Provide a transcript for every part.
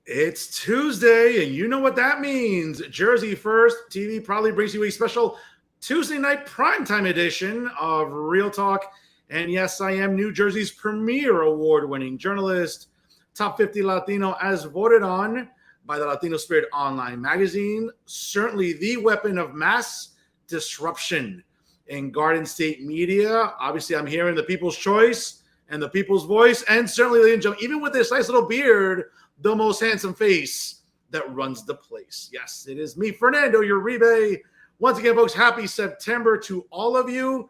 It's Tuesday, and you know what that means. Jersey First TV probably brings you a special Tuesday night primetime edition of Real Talk. And yes, I am New Jersey's premier award winning journalist, top 50 Latino, as voted on by the Latino Spirit Online magazine. Certainly the weapon of mass disruption in Garden State media. Obviously, I'm hearing the people's choice and the people's voice. And certainly, ladies and gentlemen, even with this nice little beard, the most handsome face that runs the place. Yes, it is me, Fernando Uribe. Once again, folks, happy September to all of you.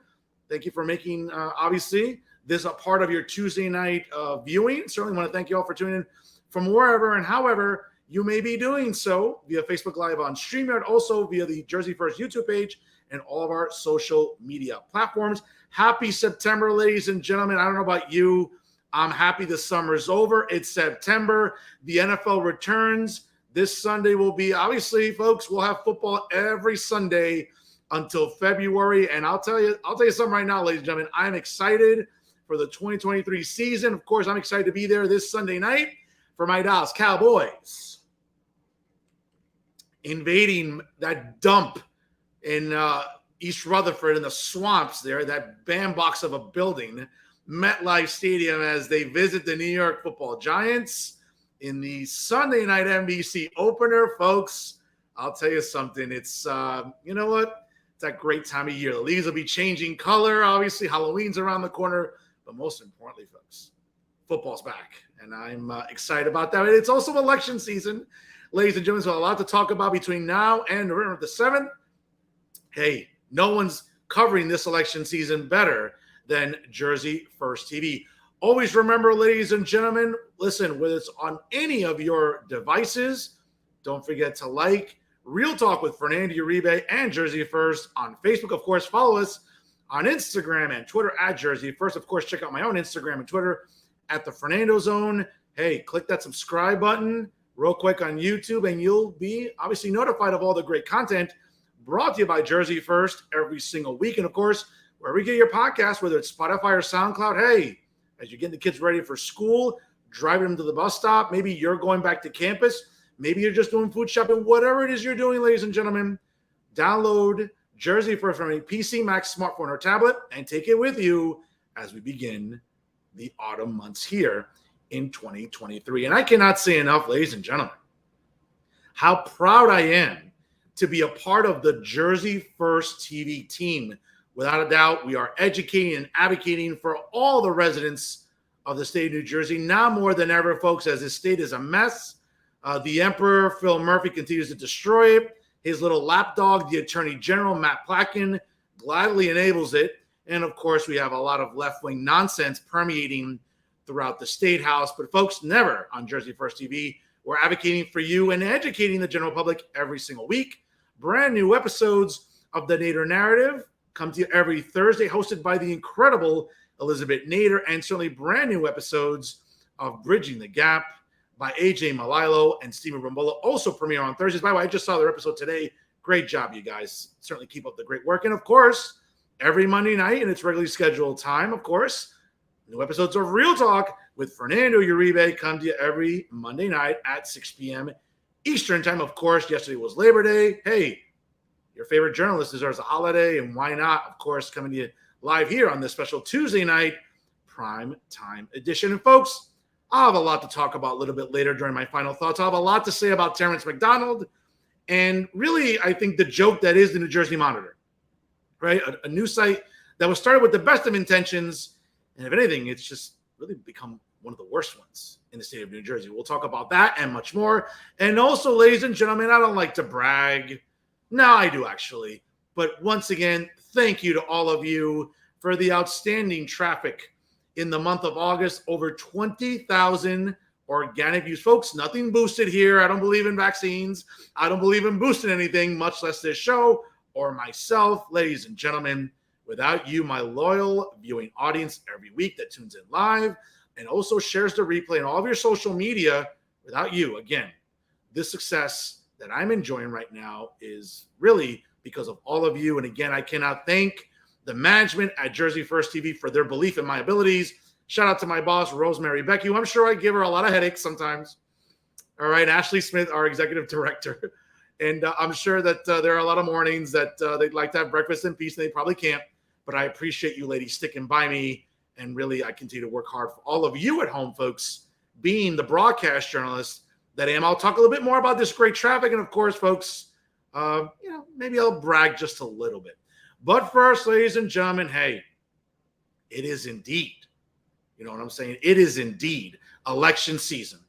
Thank you for making, obviously, this a part of your Tuesday night viewing. Certainly want to thank you all for tuning in from wherever and however you may be doing so via Facebook Live on StreamYard, also via the Jersey First YouTube page and all of our social media platforms. Happy September, ladies and gentlemen. I don't know about you. I'm happy the summer's over. It's September. The NFL returns. This Sunday will be, obviously, folks, we'll have football every Sunday until February. And I'll tell you something right now, ladies and gentlemen. I'm excited for the 2023 season. Of course, I'm excited to be there this Sunday night for my Dallas Cowboys invading that dump in East Rutherford in the swamps there, that bandbox of a building, MetLife Stadium, as they visit the New York Football Giants in the Sunday night NBC opener. Folks, I'll tell you something. It's, you know what? It's that great time of year. The leaves will be changing color. Obviously, Halloween's around the corner. But most importantly, folks, football's back. And I'm excited about that. It's also election season, ladies and gentlemen. So a lot to talk about between now and November the 7th. Hey, no one's covering this election season better than Jersey First TV. Always remember, ladies and gentlemen, listen, whether it's on any of your devices, don't forget to like Real Talk with Fernando Uribe and Jersey First on Facebook. Of course, follow us on Instagram and Twitter at Jersey First. Of course, check out my own Instagram and Twitter at the Fernando Zone. Hey, click that subscribe button real quick on YouTube, and you'll be obviously notified of all the great content brought to you by Jersey First every single week. And of course, wherever you get your podcast, whether it's Spotify or SoundCloud, hey, as you're getting the kids ready for school, driving them to the bus stop, maybe you're going back to campus, maybe you're just doing food shopping, whatever it is you're doing, ladies and gentlemen, download Jersey First from a PC, Mac, smartphone, or tablet, and take it with you as we begin the autumn months here in 2023. And I cannot say enough, ladies and gentlemen, how proud I am to be a part of the Jersey First TV team. Without a doubt, we are educating and advocating for all the residents of the state of New Jersey, now more than ever, folks, as this state is a mess. The Emperor, Phil Murphy, continues to destroy it. His little lapdog, the Attorney General, Matt Plotkin, gladly enables it. And, of course, we have a lot of left-wing nonsense permeating throughout the State House. But, folks, never on Jersey First TV. We're advocating for you and educating the general public every single week. Brand new episodes of The Nader Narrative come to you every Thursday, hosted by the incredible Elizabeth Nader, and certainly brand new episodes of Bridging the Gap by AJ Malilo and Stephen Rombola, also premiere on Thursdays. By the way, I just saw their episode today. Great job, you guys. Certainly keep up the great work. And of course, every Monday night in its regularly scheduled time, of course, new episodes of Real Talk with Fernando Uribe come to you every Monday night at 6 p.m. Eastern time. Of course, yesterday was Labor Day. Hey, your favorite journalist deserves a holiday, and why not, of course, coming to you live here on this special Tuesday night prime time edition. And folks, I'll have a lot to talk about a little bit later during my final thoughts. I'll have a lot to say about Terrence McDonald and really, I think, the joke that is the New Jersey Monitor, right? A news site that was started with the best of intentions, and if anything, it's just really become one of the worst ones in the state of New Jersey. We'll talk about that and much more. And also, ladies and gentlemen, I don't like to brag. No, I do actually. But once again, thank you to all of you for the outstanding traffic in the month of August. Over 20,000 organic views. Folks, nothing boosted here. I don't believe in vaccines. I don't believe in boosting anything, much less this show or myself. Ladies and gentlemen, without you, my loyal viewing audience every week that tunes in live and also shares the replay on all of your social media, without you, again, this success that I'm enjoying right now is really because of all of you. And again, I cannot thank the management at Jersey First TV for their belief in my abilities. Shout out to my boss, Rosemary Becky, who I'm sure I give her a lot of headaches sometimes. All right, Ashley Smith, our executive director. And I'm sure that there are a lot of mornings that they'd like to have breakfast in peace, and they probably can't. But I appreciate you ladies sticking by me. And really, I continue to work hard for all of you at home, folks, being the broadcast journalist that I am. I'll talk a little bit more about this great traffic. And of course, folks, maybe I'll brag just a little bit. But first, ladies and gentlemen, hey, it is indeed, you know what I'm saying? It is indeed election season.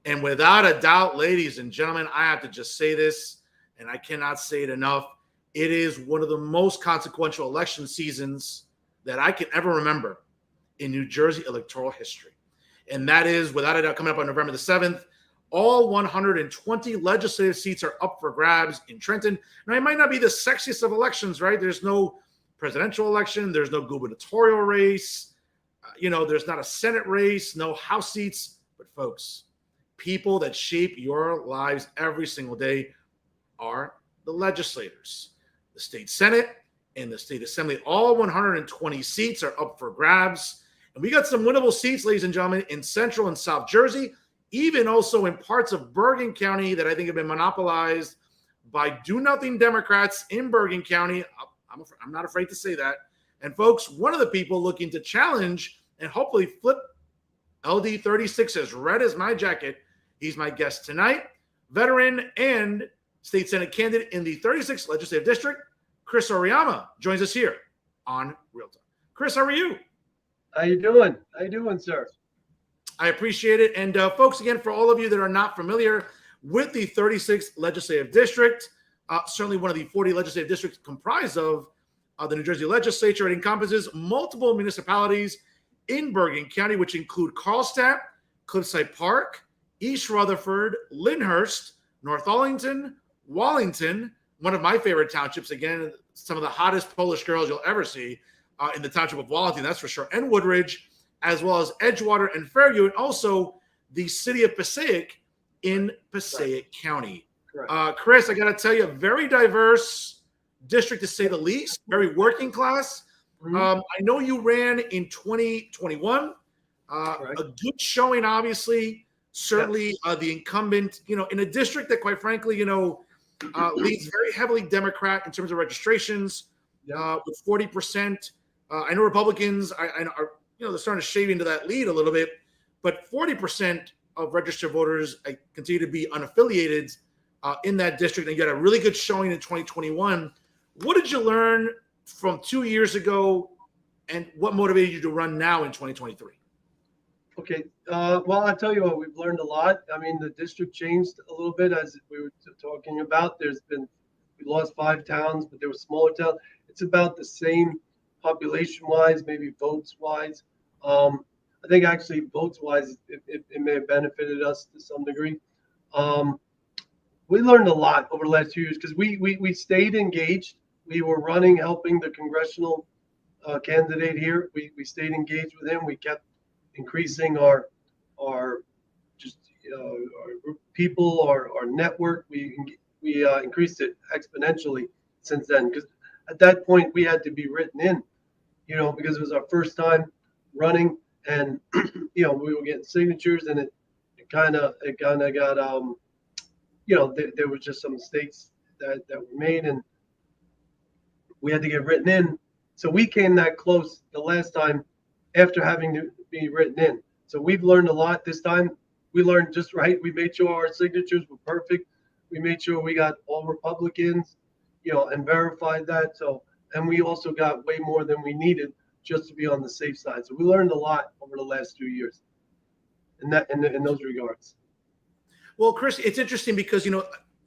And without a doubt, ladies and gentlemen, I have to just say this, and I cannot say it enough. It is one of the most consequential election seasons that I can ever remember in New Jersey electoral history. And that is, without a doubt, coming up on November the 7th. All 120 legislative seats are up for grabs in Trenton. Now, it might not be the sexiest of elections, right? There's no presidential election. There's no gubernatorial race. There's not a Senate race, no House seats. But folks, people that shape your lives every single day are the legislators. The state Senate and the state Assembly, all 120 seats are up for grabs. And we got some winnable seats, ladies and gentlemen, in Central and South Jersey, even also in parts of Bergen County that I think have been monopolized by do-nothing Democrats in Bergen County. I'm not afraid to say that. And folks, one of the people looking to challenge and hopefully flip LD 36 as red as my jacket, he's my guest tonight, veteran and state Senate candidate in the 36th Legislative District, Chris Auriemma, joins us here on Real Talk. Chris, how are you? How you doing? How you doing, sir? I appreciate it. And folks, again, for all of you that are not familiar with the 36th Legislative District, certainly one of the 40 legislative districts comprised of the New Jersey legislature, it encompasses multiple municipalities in Bergen County, which include Carlstadt, Cliffside Park, East Rutherford, Lyndhurst, North Arlington, Wallington, one of my favorite townships, again, some of the hottest Polish girls you'll ever see in the township of Wallington, that's for sure, and Woodridge, as well as Edgewater and Fairview, and also the city of Passaic in Passaic County. Chris, I got to tell you, a very diverse district to say the least, very working class. I know you ran in 2021, a good showing, obviously, certainly the incumbent, in a district that, quite frankly, leads very heavily Democrat in terms of registrations, with 40%. I know Republicans are they're starting to shave into that lead a little bit, but 40% of registered voters continue to be unaffiliated in that district. And you got a really good showing in 2021. What did you learn from 2 years ago, and what motivated you to run now in 2023? Okay. Well, I'll tell you what, we've learned a lot. I mean, the district changed a little bit, as we were talking about. We lost 5 towns, but they were smaller towns. It's about the same population-wise, maybe votes-wise. I think actually votes-wise, it may have benefited us to some degree. We learned a lot over the last 2 years because we stayed engaged. We were running, helping the congressional candidate here. We stayed engaged with him. We kept increasing our group of people, our network. We increased it exponentially since then, because at that point we had to be written in, because it was our first time running, and we were getting signatures, and it kind of got there was just some mistakes that were made, and we had to get written in. So we came that close the last time after having to be written in. So we've learned a lot this time. We learned just right. We made sure our signatures were perfect. We made sure we got all Republicans, and verified that. So, and we also got way more than we needed just to be on the safe side. So we learned a lot over the last 2 years in those regards. Well, Chris, it's interesting because,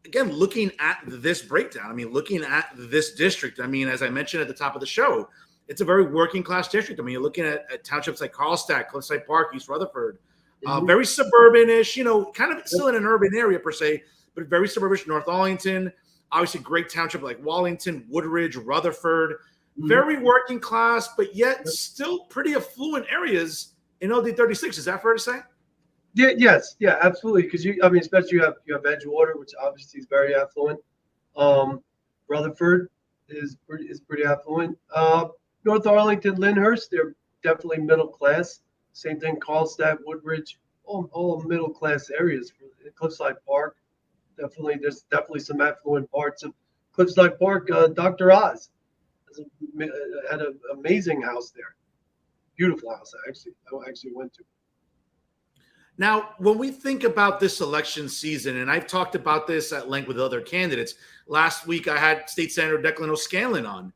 again, looking at this breakdown, looking at this district, as I mentioned at the top of the show, it's a very working class district. You're looking at townships like Carlstadt, Cliffside Park, East Rutherford, very suburban-ish, kind of still in an urban area per se, but very suburban. North Arlington, obviously great township like Wallington, Woodridge, Rutherford, very working class, but yet still pretty affluent areas in LD 36. Is that fair to say? Yeah, yes, yeah, absolutely. Because especially you have Edgewater, which obviously is very affluent. Rutherford is pretty affluent. North Arlington, Lyndhurst, they're definitely middle class. Same thing, Carlstadt, Woodridge, all middle class areas. Cliffside Park, there's definitely some affluent parts of Cliffside Park. Dr. Oz had an amazing house there, beautiful house. I actually went to. Now, when we think about this election season, and I've talked about this at length with other candidates, last week I had State Senator Declan O'Scanlan on,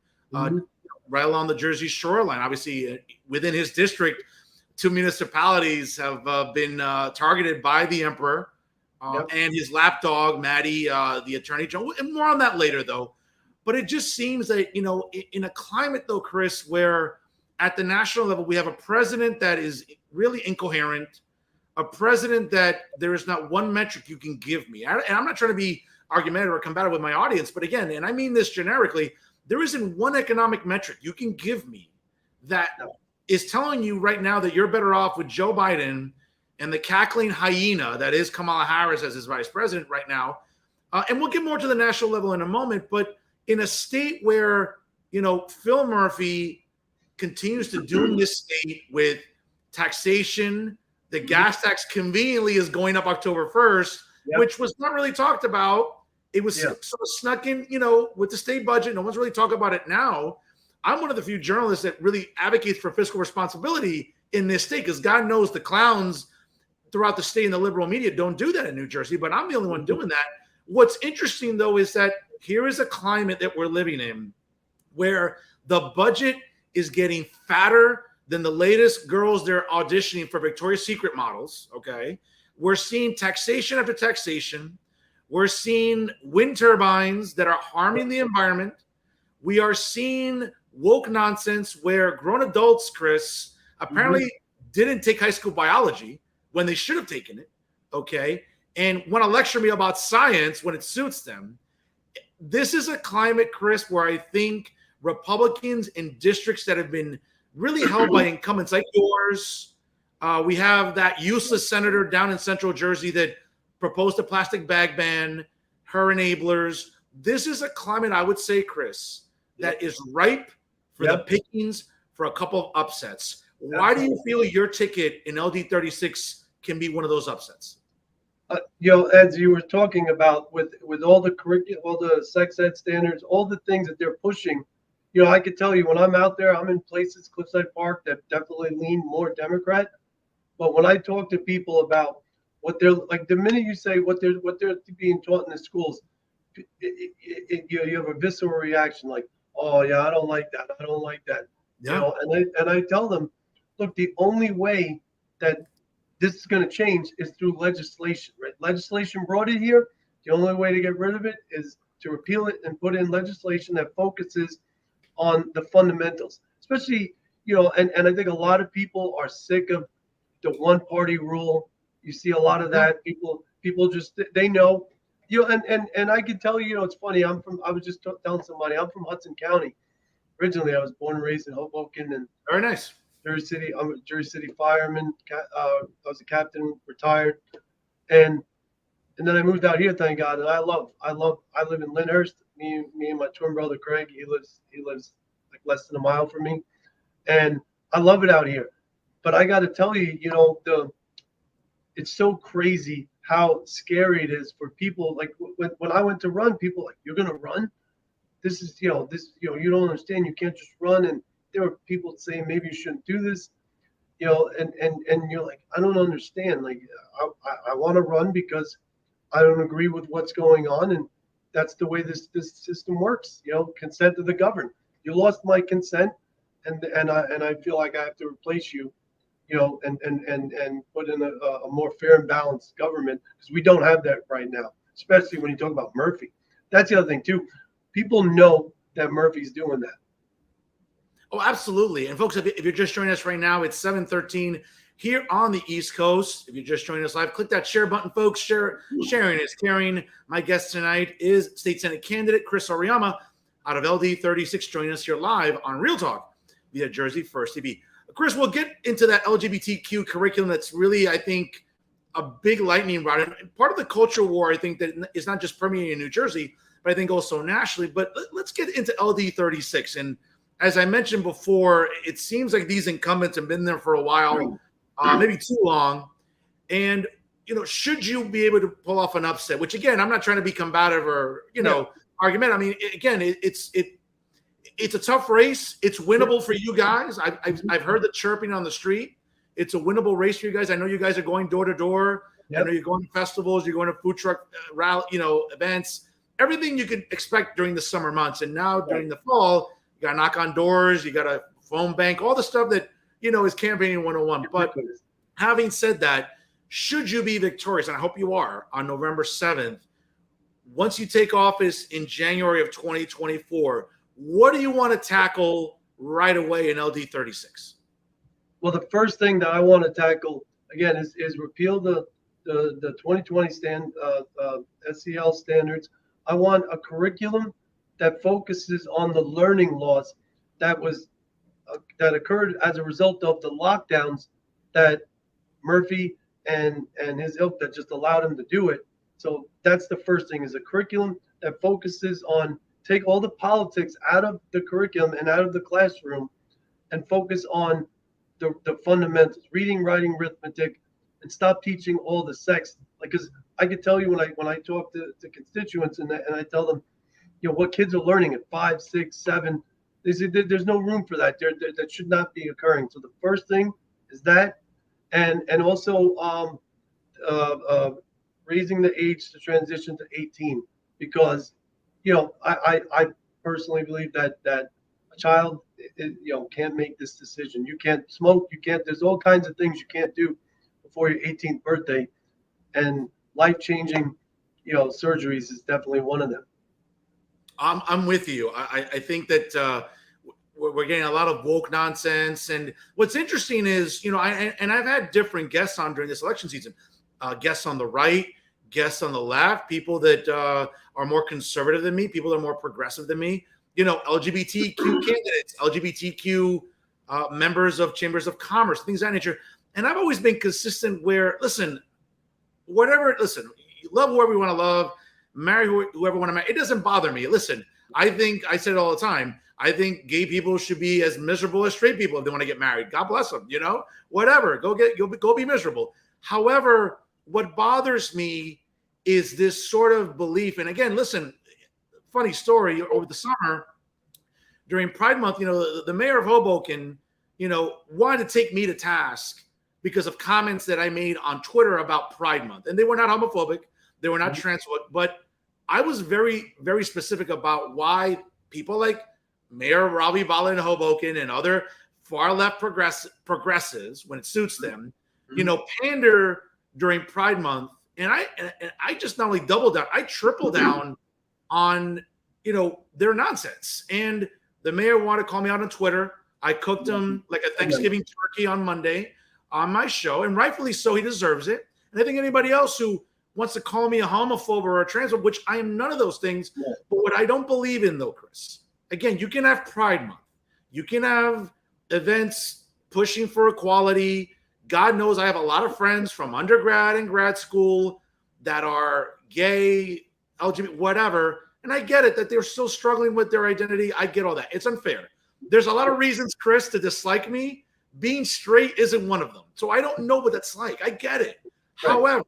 right along the Jersey shoreline. Obviously, within his district, 2 municipalities have been targeted by the emperor and his lapdog, Maddie, the attorney general. And more on that later, though. But it just seems that, in a climate, though, Chris, where at the national level, we have a president that is really incoherent, a president that there is not one metric you can give me. And I'm not trying to be argumentative or combative with my audience, but again, and I mean this generically, there isn't one economic metric you can give me that is telling you right now that you're better off with Joe Biden and the cackling hyena that is Kamala Harris as his vice president right now. And we'll get more to the national level in a moment, but in a state where, Phil Murphy continues to doom this state with taxation. The gas tax conveniently is going up October 1st, which was not really talked about. It was sort of snuck in, with the state budget. No one's really talking about it now. I'm one of the few journalists that really advocates for fiscal responsibility in this state, because God knows the clowns throughout the state and the liberal media don't do that in New Jersey, but I'm the only one doing that. What's interesting, though, is that here is a climate that we're living in where the budget is getting fatter than the latest girls they're auditioning for Victoria's Secret models, okay? We're seeing taxation after taxation. We're seeing wind turbines that are harming the environment. We are seeing woke nonsense where grown adults, Chris, apparently didn't take high school biology when they should have taken it, okay? And want to lecture me about science when it suits them. This is a climate, Chris, where I think Republicans in districts that have been really held by incumbents like yours. We have that useless senator down in central Jersey that proposed a plastic bag ban, her enablers. This is a climate, I would say, Chris, that is ripe for the pickings for a couple of upsets. Why do you feel your ticket in LD 36 can be one of those upsets? As you were talking about with all the curriculum, all the sex ed standards, all the things that they're pushing, I could tell you when I'm out there, I'm in places, Cliffside Park, that definitely lean more Democrat. But when I talk to people about what they're like, the minute you say what they're being taught in the schools, you have a visceral reaction like, oh yeah, I don't like that. I don't like that. Yeah. And I tell them, look, the only way that this is going to change is through legislation, right? Legislation brought it here. The only way to get rid of it is to repeal it and put in legislation that focuses on the fundamentals, especially, and I think a lot of people are sick of the one party rule. You see a lot of that. People just, they know, and I can tell you, it's funny. I was just telling somebody, I'm from Hudson County. Originally, I was born and raised in Hoboken and very nice. Jersey City. I'm a Jersey City fireman. I was a captain, retired, and then I moved out here. Thank God, and I live in Lyndhurst. Me and my twin brother Craig. He lives like less than a mile from me, and I love it out here. But I got to tell you, it's so crazy how scary it is for people. Like when I went to run, people like, you're gonna run? This is you don't understand. You can't just run. And there were people saying maybe you shouldn't do this, and you're like, I don't understand. Like I want to run because I don't agree with what's going on, and that's the way this system works. Consent of the governed. You lost my consent, and I feel like I have to replace you, and put in a more fair and balanced government, because we don't have that right now. Especially when you talk about Murphy. That's the other thing too. People know that Murphy's doing that. Oh, absolutely. And folks, if you're just joining us right now, it's 7:13 here on the East Coast. If you're just joining us live, click that share button, folks. Sharing is caring. My guest tonight is State Senate candidate Chris Auriemma out of LD 36, joining us here live on Real Talk via Jersey First TV. Chris, we'll get into that LGBTQ curriculum that's really, I think, a big lightning rod. And part of the culture war, I think, that is not just permeating in New Jersey, but I think also nationally. But let's get into LD 36. And as I mentioned before, it seems like these incumbents have been there for a while, maybe too long. And should you be able to pull off an upset? Which again, I'm not trying to be combative or argument. I mean, again, it's a tough race. It's winnable for you guys. I've heard the chirping on the street. It's a winnable race for you guys. I know you guys are going door to door. I know you're going to festivals. You're going to food truck rally, events. Everything you could expect during the summer months. And now during the fall, you got to knock on doors. You got to phone bank, all the stuff that is campaigning 101. But having said that, should you be victorious, and I hope you are, on November 7th, once you take office in January of 2024, what do you want to tackle right away in LD 36? Well, the first thing that I want to tackle, again, is repeal the 2020 SEL standards. I want a curriculum that focuses on the learning loss that occurred as a result of the lockdowns that Murphy and his ilk that just allowed him to do it. So that's the first thing, is a curriculum that focuses on take all the politics out of the curriculum and out of the classroom and focus on the fundamentals, reading, writing, arithmetic, and stop teaching all the sex. Because I could tell you when I talk to constituents and I tell them, what kids are learning at 5, 6, 7, they say there's no room for that. That should not be occurring. So the first thing is that, and also raising the age to transition to 18, because I personally believe that a child can't make this decision. You can't smoke. You can't. There's all kinds of things you can't do before your 18th birthday, and life-changing surgeries is definitely one of them. I'm with you. I think that we're getting a lot of woke nonsense, and what's interesting is I've had different guests on during this election season, guests on the right, guests on the left, people that are more conservative than me, people that are more progressive than me, LGBTQ candidates, LGBTQ members of chambers of commerce, things of that nature. And I've always been consistent where, listen, you love whoever you want to love, marry whoever you want to marry. It doesn't bother me. Listen, I say it all the time. I think gay people should be as miserable as straight people if they want to get married. God bless them, whatever. Go be miserable. However, what bothers me is this sort of belief. And again, listen, funny story, over the summer during Pride Month, the mayor of Hoboken, wanted to take me to task because of comments that I made on Twitter about Pride Month. And they were not homophobic. They were not transphobic, but I was very, very specific about why people like Mayor Ravi Bala in Hoboken and other far left progressives, when it suits them, pander during Pride Month. And I just not only double down, I triple down on, their nonsense. And the mayor wanted to call me out on Twitter. I cooked him like a Thanksgiving turkey on Monday on my show, and rightfully so, he deserves it. And I think anybody else who wants to call me a homophobe or a transphobe, which I am none of those things, but what I don't believe in though, Chris, again, you can have Pride Month. You can have events pushing for equality. God knows I have a lot of friends from undergrad and grad school that are gay, LGBT, whatever. And I get it that they're still struggling with their identity. I get all that. It's unfair. There's a lot of reasons, Chris, to dislike me. Being straight isn't one of them. So I don't know what that's like. I get it. Right. However,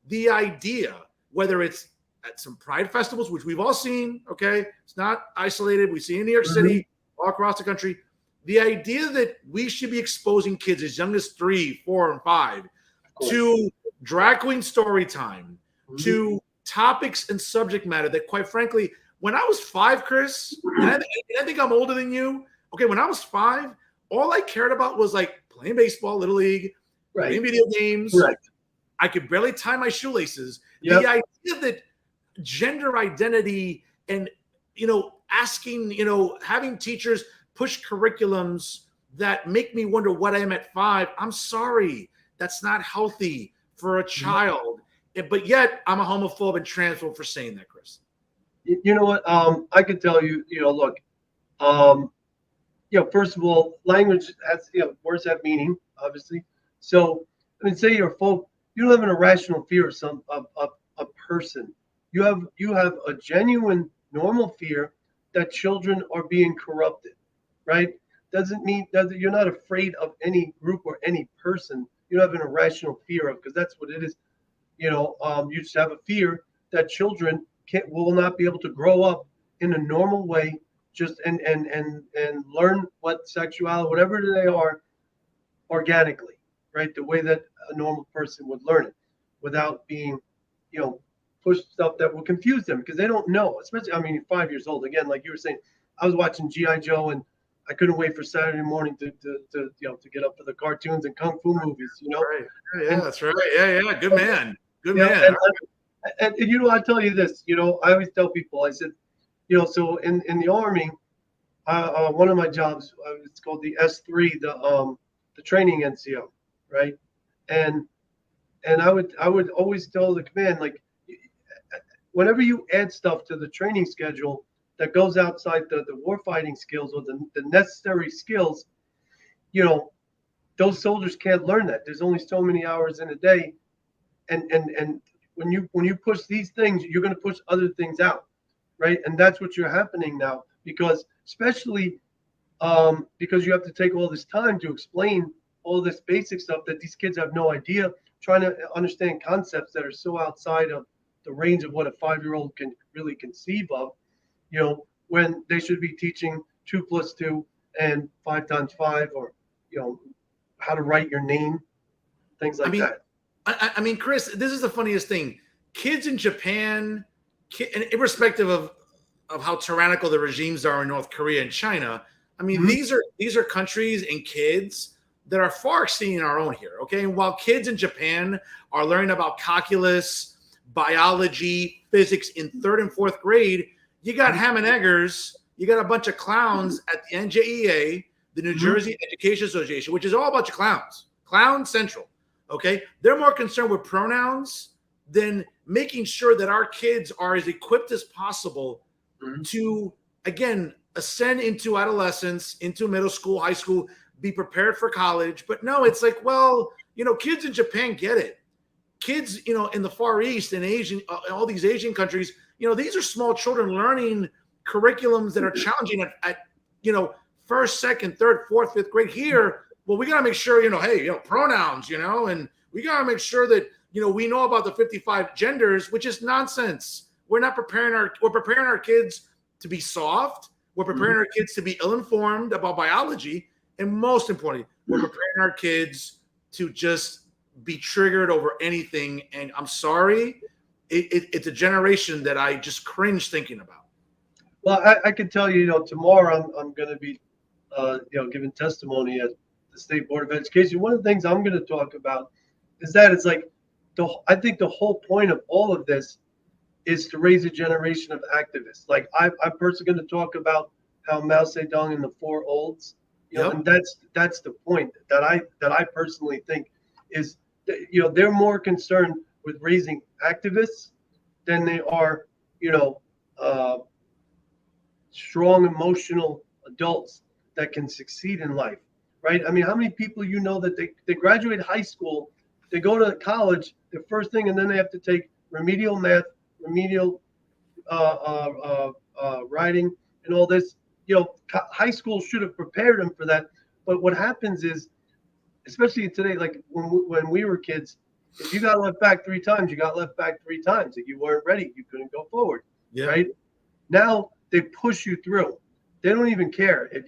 the idea, whether it's at some pride festivals, which we've all seen, okay, it's not isolated. We see in New York City, all across the country, the idea that we should be exposing kids as young as 3, 4, and 5 to drag queen story time, to topics and subject matter that, quite frankly, when I was 5, Chris, and I think I'm older than you. Okay, when I was 5, all I cared about was like playing baseball, little league, playing video games. Right. I could barely tie my shoelaces. Yep. The idea that gender identity and, asking, having teachers push curriculums that make me wonder what I am at 5. I'm sorry. That's not healthy for a child. But yet I'm a homophobe and transphobe for saying that, Chris. You know what? I could tell you, look, first of all, language has, words have meaning, obviously. So, say you're folk, you live in a rational fear of a person. You have a genuine, normal fear that children are being corrupted, right? Doesn't mean that you're not afraid of any group or any person. You don't have an irrational fear of, because that's what it is. You just have a fear that children will not be able to grow up in a normal way, just and learn what sexuality, whatever they are, organically, right? The way that a normal person would learn it, without being, push stuff that will confuse them, because they don't know. Especially, I mean, you're 5 years old. Again, like you were saying, I was watching GI Joe, and I couldn't wait for Saturday morning to get up for the cartoons and kung fu movies. Right. Yeah, And, that's right. Yeah. Good man. Good yeah, man. and I tell you this. I always tell people. I said, so in the Army, one of my jobs, it's called the S3, the training NCO, right? And I would always tell the command, like, whenever you add stuff to the training schedule that goes outside the warfighting skills or the necessary skills, those soldiers can't learn that. There's only so many hours in a day, and when you push these things, you're going to push other things out, right? And that's what's happening now, because especially because you have to take all this time to explain all this basic stuff that these kids have no idea, trying to understand concepts that are so outside of the range of what a 5-year-old can really conceive of, when they should be teaching 2 + 2 and 5 × 5, or, how to write your name, things like that. I mean, Chris, this is the funniest thing. Kids in Japan, and irrespective of how tyrannical the regimes are in North Korea and China, I mean, these are countries and kids that are far exceeding our own here. Okay, and while kids in Japan are learning about calculus, biology, physics in 3rd and 4th grade, you got ham and eggers, you got a bunch of clowns at the NJEA, the New Jersey Education Association, which is all a bunch of clowns, clown central. Okay, they're more concerned with pronouns than making sure that our kids are as equipped as possible to, again, ascend into adolescence, into middle school, high school, be prepared for college. But no, it's like, well, kids in Japan get it. Kids, in the Far East and Asian, all these Asian countries, these are small children learning curriculums that are challenging at 1st, 2nd, 3rd, 4th, 5th grade. Here, well, we got to make sure, hey, pronouns, and we got to make sure that, we know about the 55 genders, which is nonsense. We're preparing our kids to be soft. We're preparing our kids to be ill-informed about biology. And most importantly, we're preparing our kids to just be triggered over anything. And I'm sorry, it's a generation that I just cringe thinking about. Well, I can tell you, tomorrow I'm going to be, giving testimony at the State Board of Education. One of the things I'm going to talk about is that it's like, I think the whole point of all of this is to raise a generation of activists. Like, I'm personally going to talk about how Mao Zedong and the Four Olds, and that's the point that I personally think is that, they're more concerned with raising activists than they are, strong emotional adults that can succeed in life, right? I mean, how many people that they graduate high school, they go to college, the first thing, and then they have to take remedial math, remedial writing, and all this. High school should have prepared them for that. But what happens is, especially today, like when we were kids, if you got left back 3 times, you got left back 3 times. If you weren't ready, you couldn't go forward. Yeah. Right? Now they push you through. They don't even care if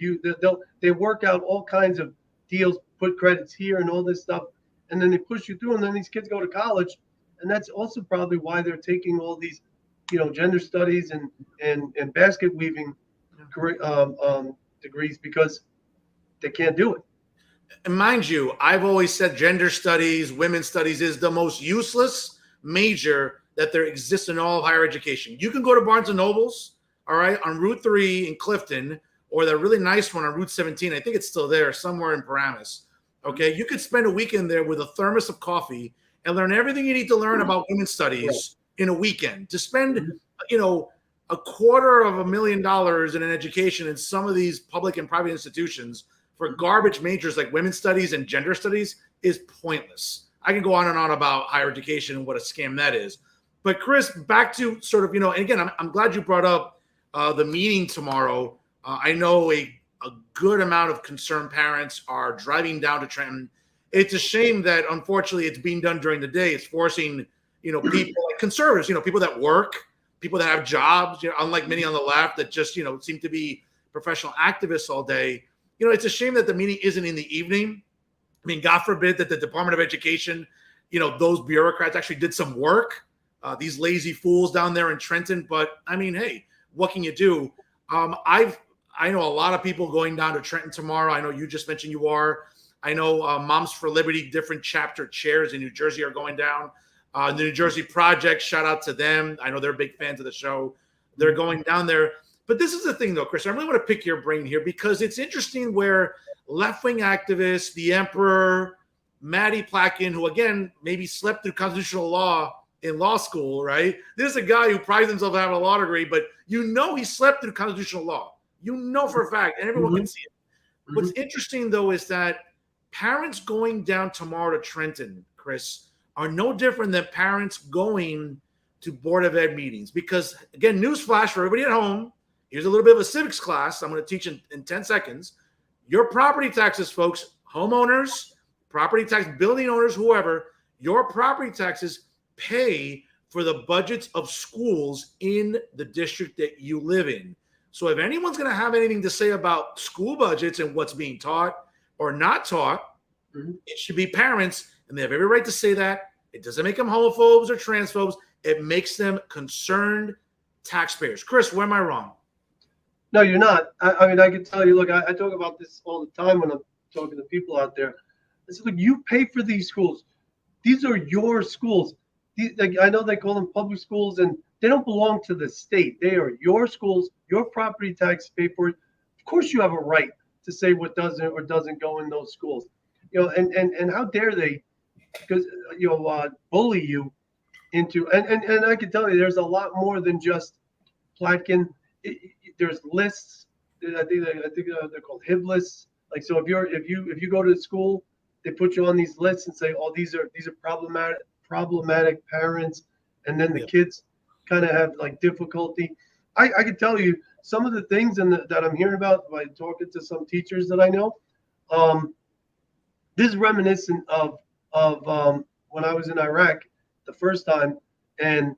they work out all kinds of deals, put credits here and all this stuff, and then they push you through. And then these kids go to college, and that's also probably why they're taking all these, gender studies and basket weaving degrees, because they can't do it. And mind you, I've always said gender studies, women's studies is the most useless major that there exists in all of higher education. You can go to Barnes and Nobles, all right, on Route 3 in Clifton, or the really nice one on Route 17. I think it's still there somewhere in Paramus. Okay, you could spend a weekend there with a thermos of coffee and learn everything you need to learn about women's studies in a weekend. To spend, $250,000 in an education in some of these public and private institutions for garbage majors like women's studies and gender studies is pointless. I can go on and on about higher education and what a scam that is. But Chris, back to sort of, and again, I'm glad you brought up the meeting tomorrow. I know a good amount of concerned parents are driving down to Trenton, It's a shame that unfortunately it's being done during the day. It's forcing, people like conservatives, people that work, people that have jobs, unlike many on the left that just, seem to be professional activists all day. It's a shame that the meeting isn't in the evening. I mean, God forbid that the Department of Education, those bureaucrats actually did some work. These lazy fools down there in Trenton. But I mean, hey, what can you do? I know a lot of people going down to Trenton tomorrow. I know you just mentioned you are. I know Moms for Liberty, different chapter chairs in New Jersey are going down. The New Jersey Project, shout out to them. I know they're big fans of the show. They're going down there. But this is the thing, though, Chris. I really want to pick your brain here because it's interesting where left-wing activists, the Emperor, Maddie Plotkin, who, again, maybe slept through constitutional law in law school, right? This is a guy who prides himself on having a law degree, but he slept through constitutional law. For a fact, and everyone can see it. What's interesting, though, is that parents going down tomorrow to Trenton, Chris, are no different than parents going to Board of Ed meetings. Because, again, newsflash for everybody at home, here's a little bit of a civics class I'm going to teach in 10 seconds. Your property taxes, folks, homeowners, property tax, building owners, whoever, your property taxes pay for the budgets of schools in the district that you live in. So if anyone's going to have anything to say about school budgets and what's being taught or not taught, it should be parents, and they have every right to say that. It doesn't make them homophobes or transphobes. It makes them concerned taxpayers. Chris, where am I wrong? No, you're not. I mean, I can tell you, look, I talk about this all the time when I'm talking to people out there. I said, look, you pay for these schools. These are your schools. I know they call them public schools, and they don't belong to the state. They are your schools, your property tax pay for it. Of course, you have a right to say what doesn't or doesn't go in those schools. And how dare they, because bully you into and I can tell you, there's a lot more than just Plotkin. There's lists. I think they're called HIB lists. Like, so if you go to the school, they put you on these lists and say, oh, these are problematic parents, and then the kids kind of have like difficulty. I can tell you some of the things that I'm hearing about by talking to some teachers that I know. This is reminiscent of when I was in Iraq the first time, and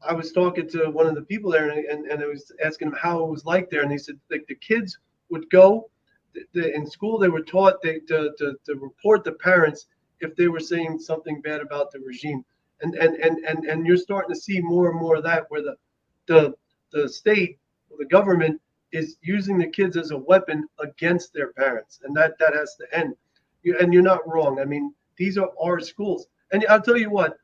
I was talking to one of the people there, and I was asking them how it was like there, and they said like the kids would go in school. They were taught to report the parents if they were saying something bad about the regime, and you're starting to see more and more of that, where the state, the government is using the kids as a weapon against their parents, and that has to end. And you're not wrong. I mean, these are our schools, and I'll tell you what.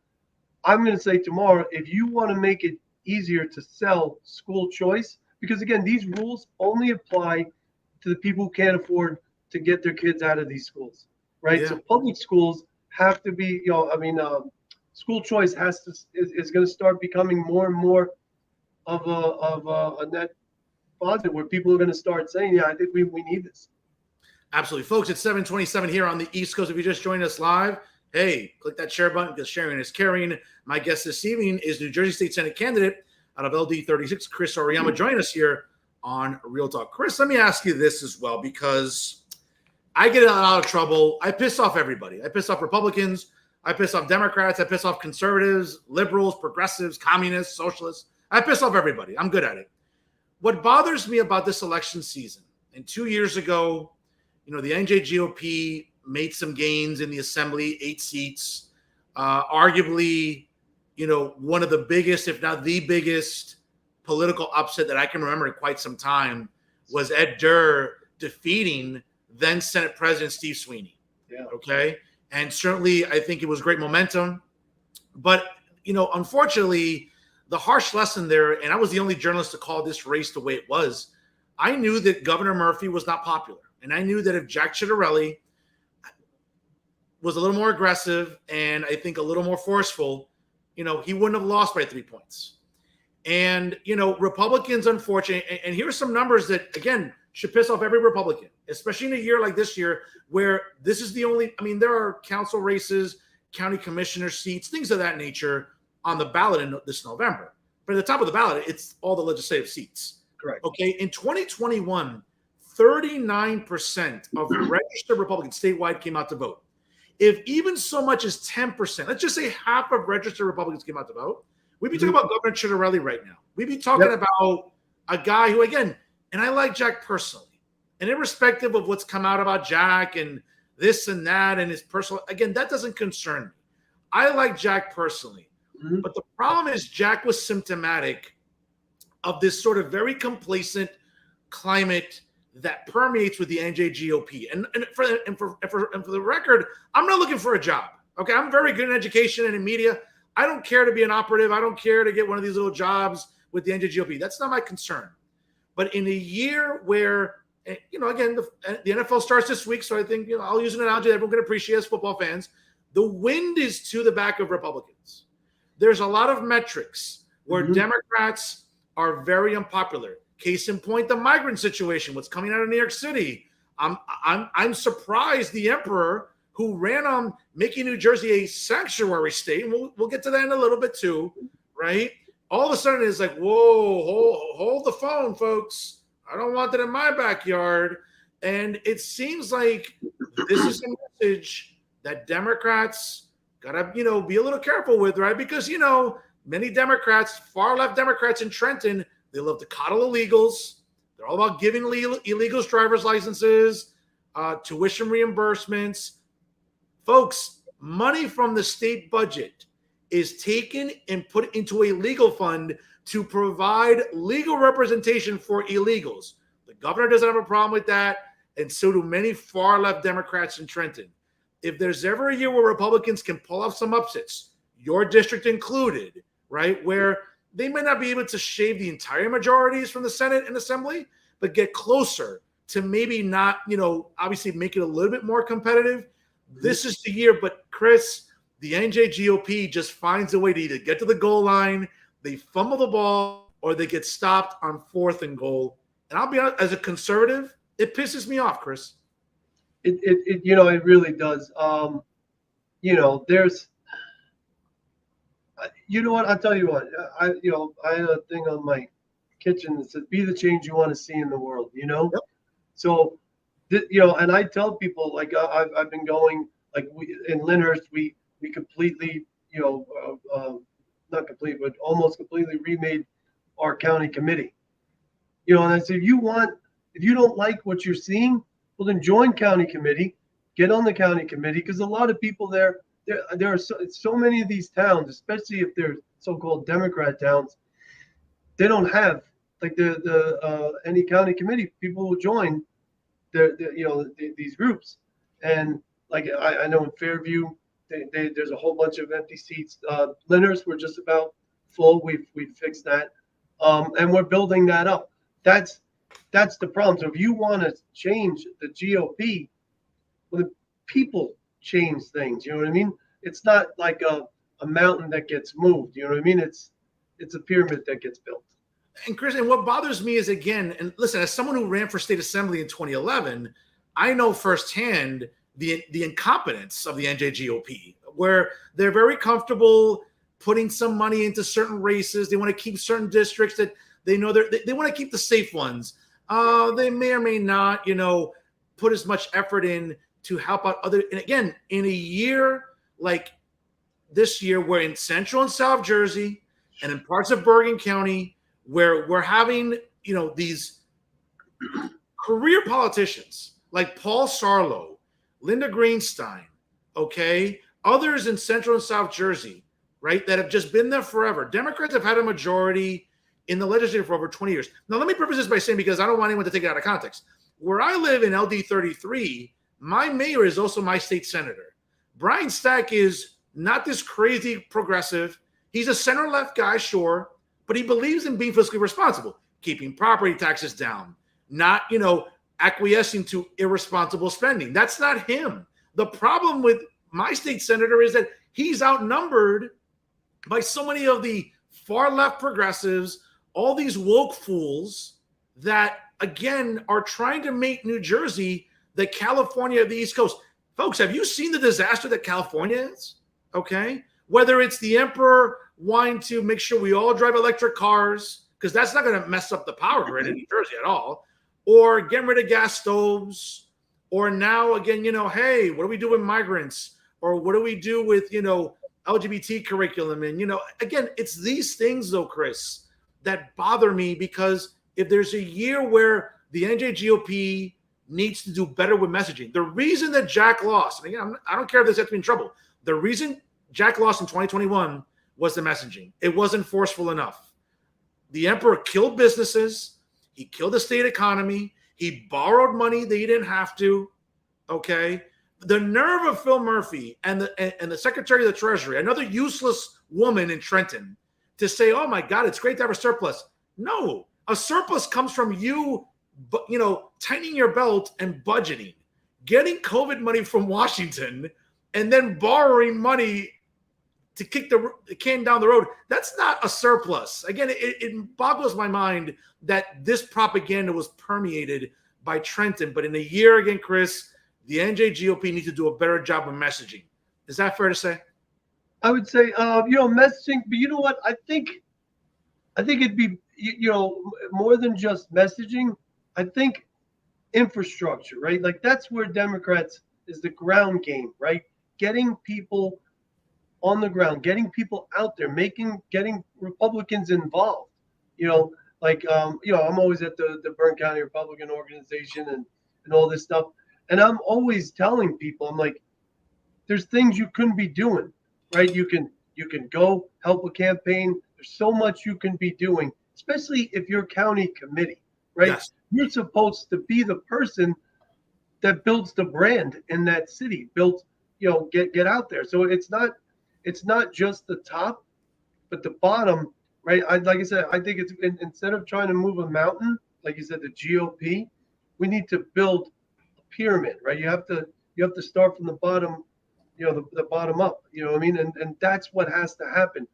I'm going to say tomorrow, if you want to make it easier to sell school choice, because again, these rules only apply to the people who can't afford to get their kids out of these schools, right? Yeah. So public schools have to be, school choice is going to start becoming more and more of a net positive, where people are going to start saying, yeah, I think we need this. Absolutely. Folks, it's 7:27 here on the East Coast. If you just joined us live, hey, click that share button because sharing is caring. My guest this evening is New Jersey State Senate candidate out of LD 36, Chris Auriemma. Join us here on Real Talk. Chris, let me ask you this as well, because I get in a lot of trouble. I piss off everybody. I piss off Republicans. I piss off Democrats. I piss off conservatives, liberals, progressives, communists, socialists. I piss off everybody. I'm good at it. What bothers me about this election season, and 2 years ago, the NJGOP made some gains in the assembly, 8 seats. Arguably, one of the biggest, if not the biggest, political upset that I can remember in quite some time was Ed Durr defeating then Senate President Steve Sweeney. Yeah. Okay. And certainly I think it was great momentum. But, unfortunately, the harsh lesson there, and I was the only journalist to call this race the way it was, I knew that Governor Murphy was not popular. And I knew that if Jack Ciattarelli was a little more aggressive and I think a little more forceful, he wouldn't have lost by 3 points. And, Republicans, unfortunately, and here are some numbers that, again, should piss off every Republican, especially in a year like this year, where this is the only, there are council races, county commissioner seats, things of that nature on the ballot in this November. But at the top of the ballot, it's all the legislative seats. Correct. Okay. In 2021, 39% of registered Republicans statewide came out to vote. if even so much as 10%, let's just say half of registered Republicans came out to vote, we'd be talking about Governor Ciattarelli right now. We'd be talking about a guy who, again, and I like Jack personally, and irrespective of what's come out about Jack and this and that and his personal, again, that doesn't concern me. I like Jack personally. But the problem is Jack was symptomatic of this sort of very complacent climate that permeates with the NJGOP. And for the record, I'm not looking for a job. Okay, I'm very good in education and in media. I don't care to be an operative. I don't care to get one of these little jobs with the NJGOP. That's not my concern. But in a year where, again, the NFL starts this week, so I think I'll use an analogy that everyone can appreciate as football fans. The wind is to the back of Republicans. There's a lot of metrics where Democrats are very unpopular. Case in point, the migrant situation, what's coming out of New York City. I'm surprised the emperor, who ran on making New Jersey a sanctuary state, and we'll get to that in a little bit too, right? All of a sudden it's like, whoa, hold the phone, folks. I don't want that in my backyard. And it seems like this is a message that Democrats gotta, be a little careful with, right? Because, many Democrats, far left Democrats in Trenton, they love to coddle illegals. They're all about giving illegals driver's licenses, tuition reimbursements. Folks, money from the state budget is taken and put into a legal fund to provide legal representation for illegals. The governor doesn't have a problem with that, and so do many far left Democrats in Trenton. If there's ever a year where Republicans can pull off some upsets, your district included, right, where they may not be able to shave the entire majorities from the Senate and Assembly, but get closer to maybe not, obviously make it a little bit more competitive. This is the year. But Chris, the NJGOP just finds a way to either get to the goal line, they fumble the ball, or they get stopped on 4th and goal. And I'll be honest, as a conservative, it pisses me off, Chris. It really does. There's, what, I'll tell you what, I had a thing on my kitchen that said, be the change you want to see in the world, Yep. So, and I tell people, like, I've been going, like, in Lyndhurst, we completely, not complete, but almost completely remade our county committee. And I said, if you don't like what you're seeing, well, then join county committee, get on the county committee, because a lot of people there are so many of these towns, especially if they're so-called Democrat towns, they don't have like any county committee. People will join these groups, and like I know in Fairview, there's a whole bunch of empty seats. Lyndhurst, we're just about full. We've fixed that, and we're building that up. That's the problem. So if you want to change the GOP, well, the people change things. You know what I mean? It's not like a mountain that gets moved. You know what I mean? It's a pyramid that gets built. And Chris, and what bothers me is, again, and listen, as someone who ran for state assembly in 2011, I know firsthand the incompetence of the NJGOP, where they're very comfortable putting some money into certain races. They want to keep certain districts that they know they want to keep the safe ones. They may or may not, put as much effort in to help out other. And again, in a year like this year, where in Central and South Jersey and in parts of Bergen County, where we're having, these career politicians like Paul Sarlo, Linda Greenstein, okay, others in Central and South Jersey, right, that have just been there forever. Democrats have had a majority in the legislature for over 20 years. Now, let me preface this by saying, because I don't want anyone to take it out of context, where I live in LD 33, my mayor is also my state senator. Brian Stack is not this crazy progressive. He's a center-left guy, sure, but he believes in being fiscally responsible, keeping property taxes down, not, acquiescing to irresponsible spending. That's not him. The problem with my state senator is that he's outnumbered by so many of the far-left progressives, all these woke fools that, again, are trying to make New Jersey the California of the East Coast. Folks, have you seen the disaster that California is? Okay? Whether it's the emperor wanting to make sure we all drive electric cars, because that's not going to mess up the power grid in New Jersey at all, or get rid of gas stoves, or now, again, hey, what do we do with migrants? Or what do we do with, LGBT curriculum? And, again, it's these things, though, Chris, that bother me, because if there's a year where the NJGOP needs to do better with messaging, the reason that Jack lost, and again, I don't care if this has to be in trouble, the reason Jack lost in 2021 was the messaging. It wasn't forceful enough. The emperor killed businesses. He killed the state economy. He borrowed money that he didn't have to. Okay. The nerve of Phil Murphy and the Secretary of the Treasury, another useless woman in Trenton, to say, oh my God, it's great to have a surplus. No, a surplus comes from you, tightening your belt and budgeting, getting COVID money from Washington, and then borrowing money to kick the can down the road. That's not a surplus. Again, it boggles my mind that this propaganda was permeated by Trenton. But in a year, again, Chris, the NJGOP needs to do a better job of messaging. Is that fair to say? I would say, messaging, but you know what? I think it'd be, more than just messaging. I think infrastructure, right? Like that's where Democrats is the ground game, right? Getting people on the ground, getting people out there, getting Republicans involved. I'm always at the Bern County Republican Organization and all this stuff. And I'm always telling people, I'm like, there's things you couldn't be doing, right? You can go help a campaign. There's so much you can be doing, especially if you're county committee, right? Yes. You're supposed to be the person that builds the brand in that city, get out there. So it's not just the top, but the bottom, right? Like I said, I think it's instead of trying to move a mountain, like you said, the GOP, we need to build a pyramid, right? You have to start from the bottom, the bottom up. You know what I mean? And that's what has to happen.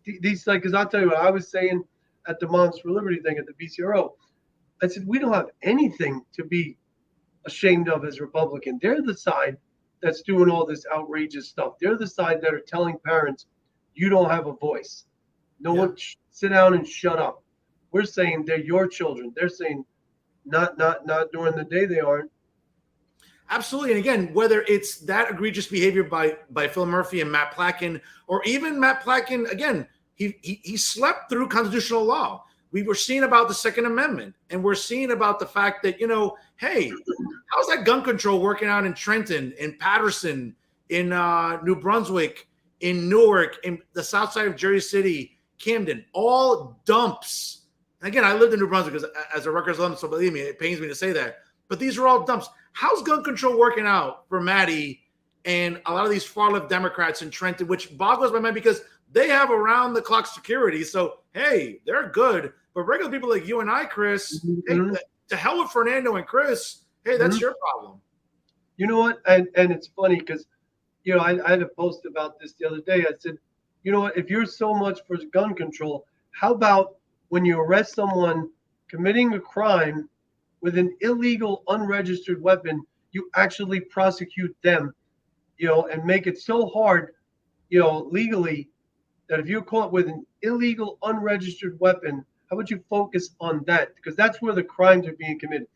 These because I'll tell you what I was saying at the Moms for Liberty thing at the BCRO. I said we don't have anything to be ashamed of as Republican. They're the side that's doing all this outrageous stuff. They're the side that are telling parents, you don't have a voice. No one, sit down and shut up. We're saying they're your children. They're saying not during the day they aren't. Absolutely. And again, whether it's that egregious behavior by Phil Murphy and Matt Plotkin, or even Matt Plotkin, again, he slept through constitutional law. We were seeing about the Second Amendment, and we're seeing about the fact that, hey, how's that gun control working out in Trenton, in Patterson, in New Brunswick, in Newark, in the south side of Jersey City, Camden, all dumps. And again, I lived in New Brunswick as a Rutgers alum, so believe me, it pains me to say that. But these are all dumps. How's gun control working out for Maddie and a lot of these far-left Democrats in Trenton, which boggles my mind because they have around-the-clock security. So, hey, they're good. But regular people like you and I, Chris, hey, to hell with Fernando and Chris, hey, that's your problem. You know what? And it's funny because, I had a post about this the other day. I said, you know what? If you're so much for gun control, how about when you arrest someone committing a crime with an illegal, unregistered weapon, you actually prosecute them, and make it so hard, legally, that if you're caught with an illegal, unregistered weapon, how about you focus on that? Because that's where the crimes are being committed.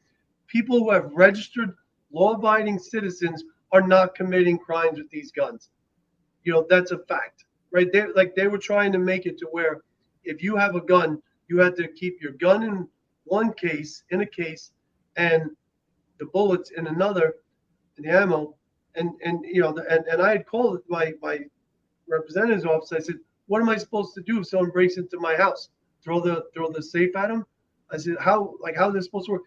People who have registered, law-abiding citizens are not committing crimes with these guns. That's a fact, right? They were trying to make it to where if you have a gun, you had to keep your gun in one case, in a case, and the bullets in another, and the ammo. And I had called my representative's office. I said, what am I supposed to do if someone breaks into my house? Throw the safe at them? I said, how is this supposed to work?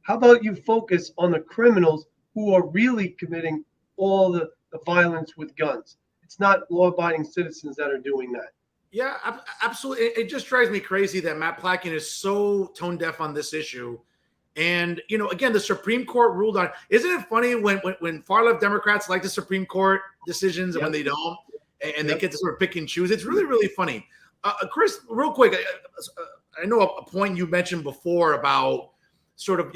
How about you focus on the criminals who are really committing all the violence with guns? It's not law-abiding citizens that are doing that. Yeah, absolutely. It just drives me crazy that Matt Plotkin is so tone deaf on this issue. And, again, the Supreme Court ruled on. Isn't it funny when far-left Democrats like the Supreme Court decisions and when they don't, and they get to sort of pick and choose? It's really, really funny. Chris, real quick, I know a point you mentioned before about sort of,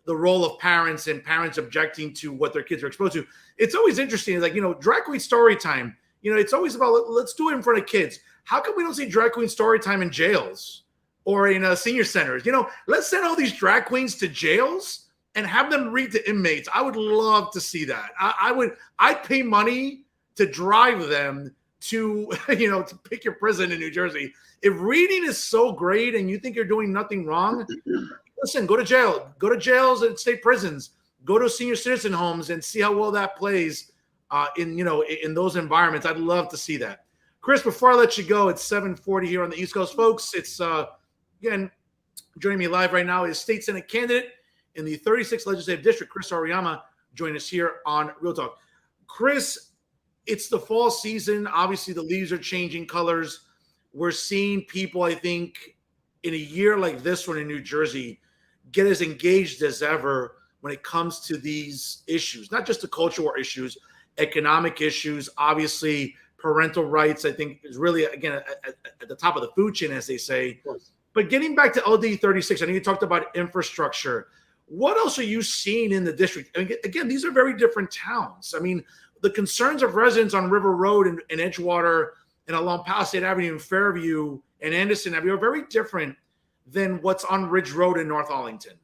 the role of parents and parents objecting to what their kids are exposed to. It's always interesting. Like, drag queen story time, it's always about, let's do it in front of kids. How come we don't see drag queen story time in jails or in senior centers? Let's send all these drag queens to jails and have them read to inmates. I would love to see that. I'd pay money to drive them to, to pick your prison in New Jersey. If reading is so great and you think you're doing nothing wrong, listen, go to jail. Go to jails and state prisons. Go to senior citizen homes and see how well that plays in those environments. I'd love to see that. Chris, before I let you go, it's 7:40 here on the East Coast, folks. It's again, joining me live right now is State Senate candidate in the 36th Legislative District, Chris Auriemma, join us here on Real Talk. Chris, it's the fall season. Obviously, the leaves are changing colors. We're seeing people, I think, in a year like this one in New Jersey, get as engaged as ever when it comes to these issues, not just the culture war issues, economic issues, obviously parental rights, I think is really, again, at the top of the food chain, as they say. But getting back to LD 36, I know you talked about infrastructure. What else are you seeing in the district? I mean, again, these are very different towns. I mean, the concerns of residents on River Road and Edgewater and along Palisade Avenue and Fairview and Anderson Avenue are very different than what's on Ridge Road in North Arlington,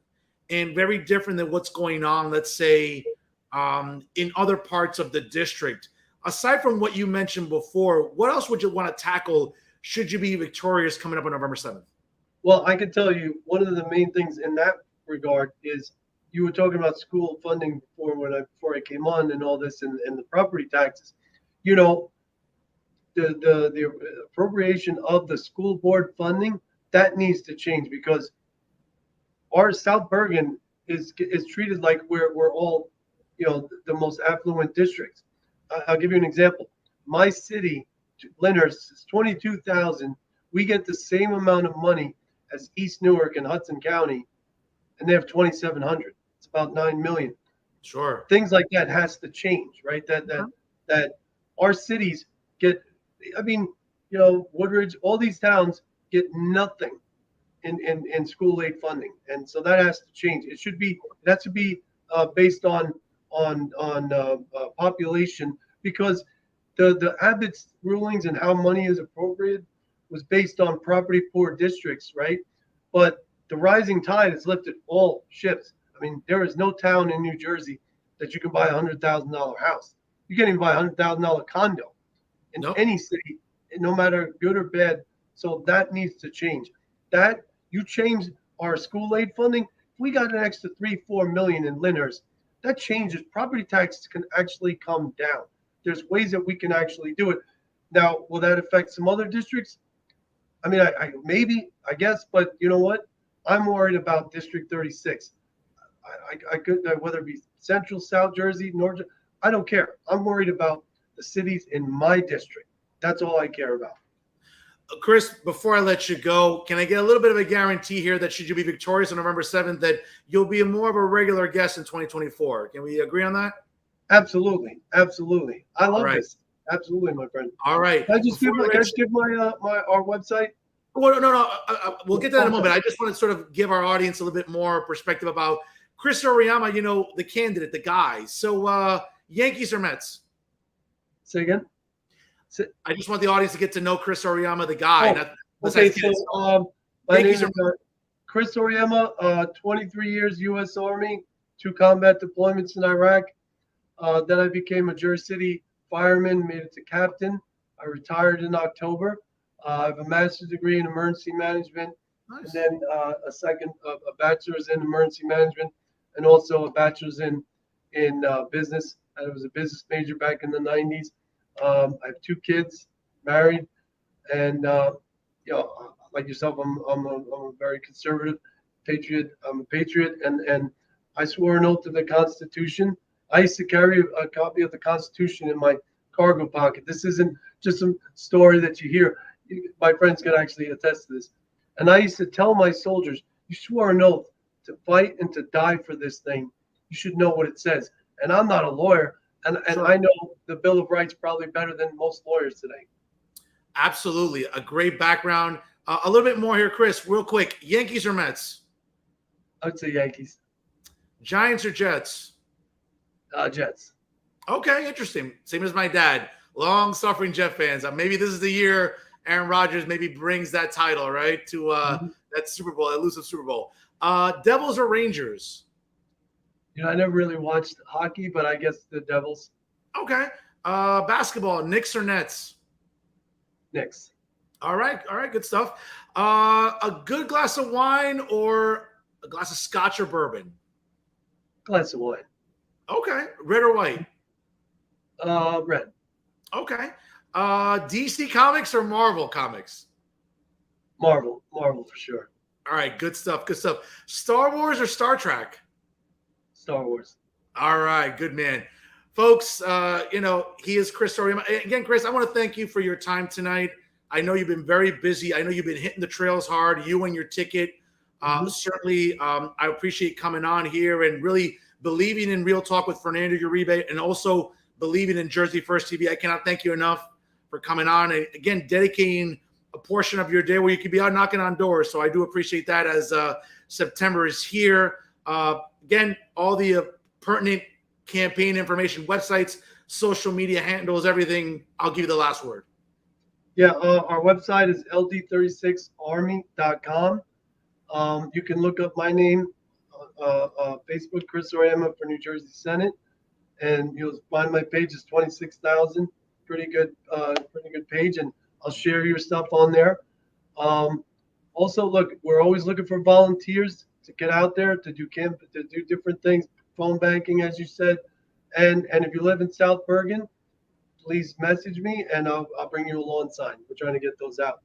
and very different than what's going on, let's say, in other parts of the district. Aside from what you mentioned before, what else would you want to tackle should you be victorious coming up on November 7th? Well, I can tell you one of the main things in that regard is you were talking about school funding before I came on and all this and the property taxes. The appropriation of the school board funding, that needs to change, because our South Bergen is treated like we're all, the most affluent districts. I'll give you an example. My city, Lyndhurst, is 22,000. We get the same amount of money as East Newark and Hudson County, and they have 2,700. It's about 9 million. Sure. Things like that has to change, right? That our cities get, Woodridge, all these towns get nothing in school aid funding, and so that has to change. It has to be based on population, because the Abbott's rulings and how money is appropriated was based on property poor districts, right? But the rising tide has lifted all ships. I mean, there is no town in New Jersey that you can buy $100,000 house. You can't even buy a $100,000 condo in any city, no matter good or bad. So that needs to change. That you change our school aid funding. If we got an extra 3-4 million in Lyndhurst, that changes. Property taxes can actually come down. There's ways that we can actually do it. Now, will that affect some other districts? I mean, I guess, but you know what? I'm worried about District 36. I could, whether it be Central, South Jersey, North, I don't care. I'm worried about the cities in my district. That's all I care about. Chris, before I let you go, can I get a little bit of a guarantee here that should you be victorious on November 7th, that you'll be more of a regular guest in 2024? Can we agree on that? Absolutely. Absolutely. I love this. Absolutely, my friend. All right. Can I just give our website? Well, no. We'll get to that in a moment. I just want to sort of give our audience a little bit more perspective about Chris Auriemma, the candidate, the guy. So Yankees or Mets? Say again? I just want the audience to get to know Chris Auriemma, the guy. Okay, so my name is Chris Auriemma, 23 years U.S. Army, 2 combat deployments in Iraq. Then I became a Jersey City fireman, made it to captain. I retired in October. I have a master's degree in emergency management, and then a bachelor's in emergency management, and also a bachelor's in business. I was a business major back in the 90s. I have 2 kids, married, and like yourself, I'm a very conservative patriot. I'm a patriot, and I swore an oath to the Constitution. I used to carry a copy of the Constitution in my cargo pocket. This isn't just some story that you hear. My friends can actually attest to this. And I used to tell my soldiers, you swore an oath to fight and to die for this thing. You should know what it says. And I'm not a lawyer, and I know the Bill of Rights probably better than most lawyers today. Absolutely. A great background. A little bit more here, Chris, real quick. Yankees or Mets? I would say Yankees. Giants or Jets? Jets. Okay, interesting. Same as my dad. Long-suffering Jet fans. Maybe this is the year Aaron Rodgers maybe brings that title, right, to that Super Bowl, elusive Super Bowl. Devils or Rangers? I never really watched hockey, but I guess the Devils. Okay. Basketball, Knicks or Nets? Knicks. All right, good stuff. A good glass of wine or a glass of scotch or bourbon? Glass of wine. Okay, red or white? Red. Okay. DC Comics or Marvel Comics? Marvel for sure. All right, good stuff. Star Wars or Star Trek? Star Wars. All right, good man. Folks, he is Chris Auriemma. Again, Chris, I want to thank you for your time tonight. I know you've been very busy. I know you've been hitting the trails hard, you and your ticket. Certainly, I appreciate coming on here and really believing in Real Talk with Fernando Uribe and also believing in Jersey First TV. I cannot thank you enough for coming on and, again, dedicating a portion of your day where you could be out knocking on doors. So I do appreciate that as September is here. Again, all the pertinent campaign information, websites, social media handles, everything. I'll give you the last word. Yeah, our website is ld36army.com. You can look up my name, Facebook, Chris Auriemma for New Jersey Senate, and you'll find my page is 26,000. Pretty good page, and I'll share your stuff on there. Also, look, we're always looking for volunteers to get out there to do different things, phone banking, as you said, and if you live in South Bergen, please message me and I'll bring you a lawn sign. We're trying to get those out.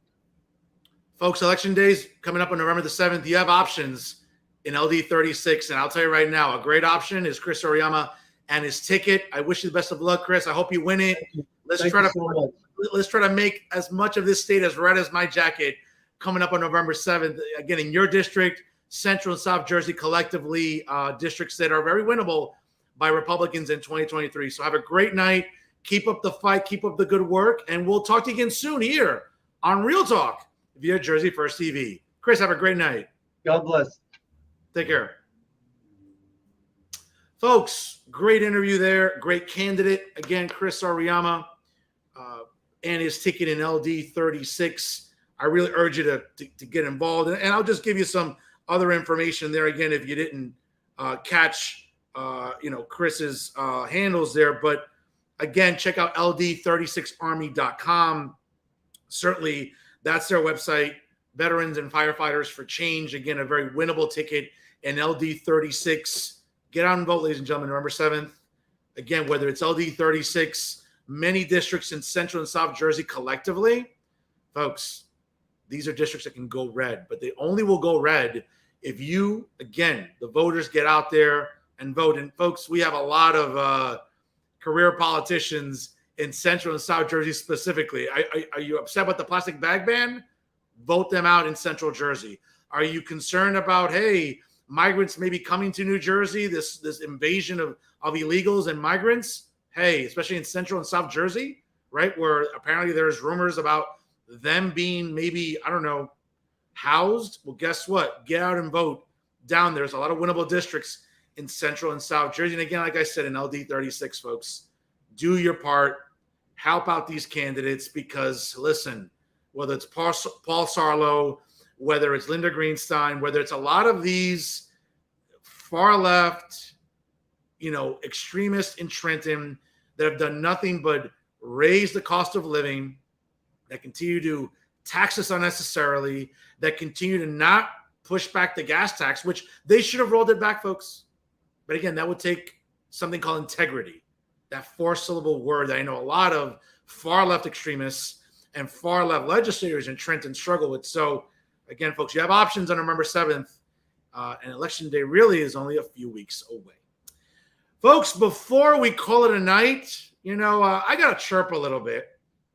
Folks, election day's coming up on November the 7th. You have options in LD36, and I'll tell you right now, a great option is Chris Auriemma and his ticket. I wish you the best of luck, Chris. I hope you win it. Let's try to make as much of this state as red as my jacket coming up on November 7th. Again, in your district, Central and South Jersey collectively, districts that are very winnable by Republicans in 2023. So have a great night. Keep up the fight. Keep up the good work. And we'll talk to you again soon here on Real Talk via Jersey First TV. Chris, have a great night. God bless. Take care. Folks, great interview there. Great candidate. Again, Chris Auriemma and his ticket in LD36. I really urge you to get involved. And I'll just give you some other information there again if you didn't catch Chris's handles there. But again, check out ld36army.com. Certainly, that's their website. Veterans and Firefighters for Change. Again, a very winnable ticket in LD36. Get out and vote, ladies and gentlemen, November 7th. Again, whether it's LD36, many districts in Central and South Jersey collectively, folks, these are districts that can go red, but they only will go red if you, again, the voters get out there and vote. And folks, we have a lot of career politicians in Central and South Jersey specifically. Are you upset with the plastic bag ban? Vote them out in Central Jersey. Are you concerned about, hey, migrants may be coming to New Jersey, this invasion of illegals and migrants? Hey, especially in Central and South Jersey, right, where apparently there's rumors about them being maybe, I don't know, housed. Well, guess what? Get out and vote down there. There's a lot of winnable districts in Central and South Jersey. And again, like I said, in LD36, folks, do your part. Help out these candidates because, listen, whether it's Paul Sarlo, whether it's Linda Greenstein, whether it's a lot of these far left, extremists in Trenton that have done nothing but raise the cost of living, that continue to tax us unnecessarily, that continue to not push back the gas tax, which they should have rolled it back, folks. But again, that would take something called integrity, that four-syllable word that I know a lot of far left extremists and far left legislators in Trenton struggle with. So again, folks, you have options on November 7th, and Election Day really is only a few weeks away. Folks, before we call it a night, I got to chirp a little bit,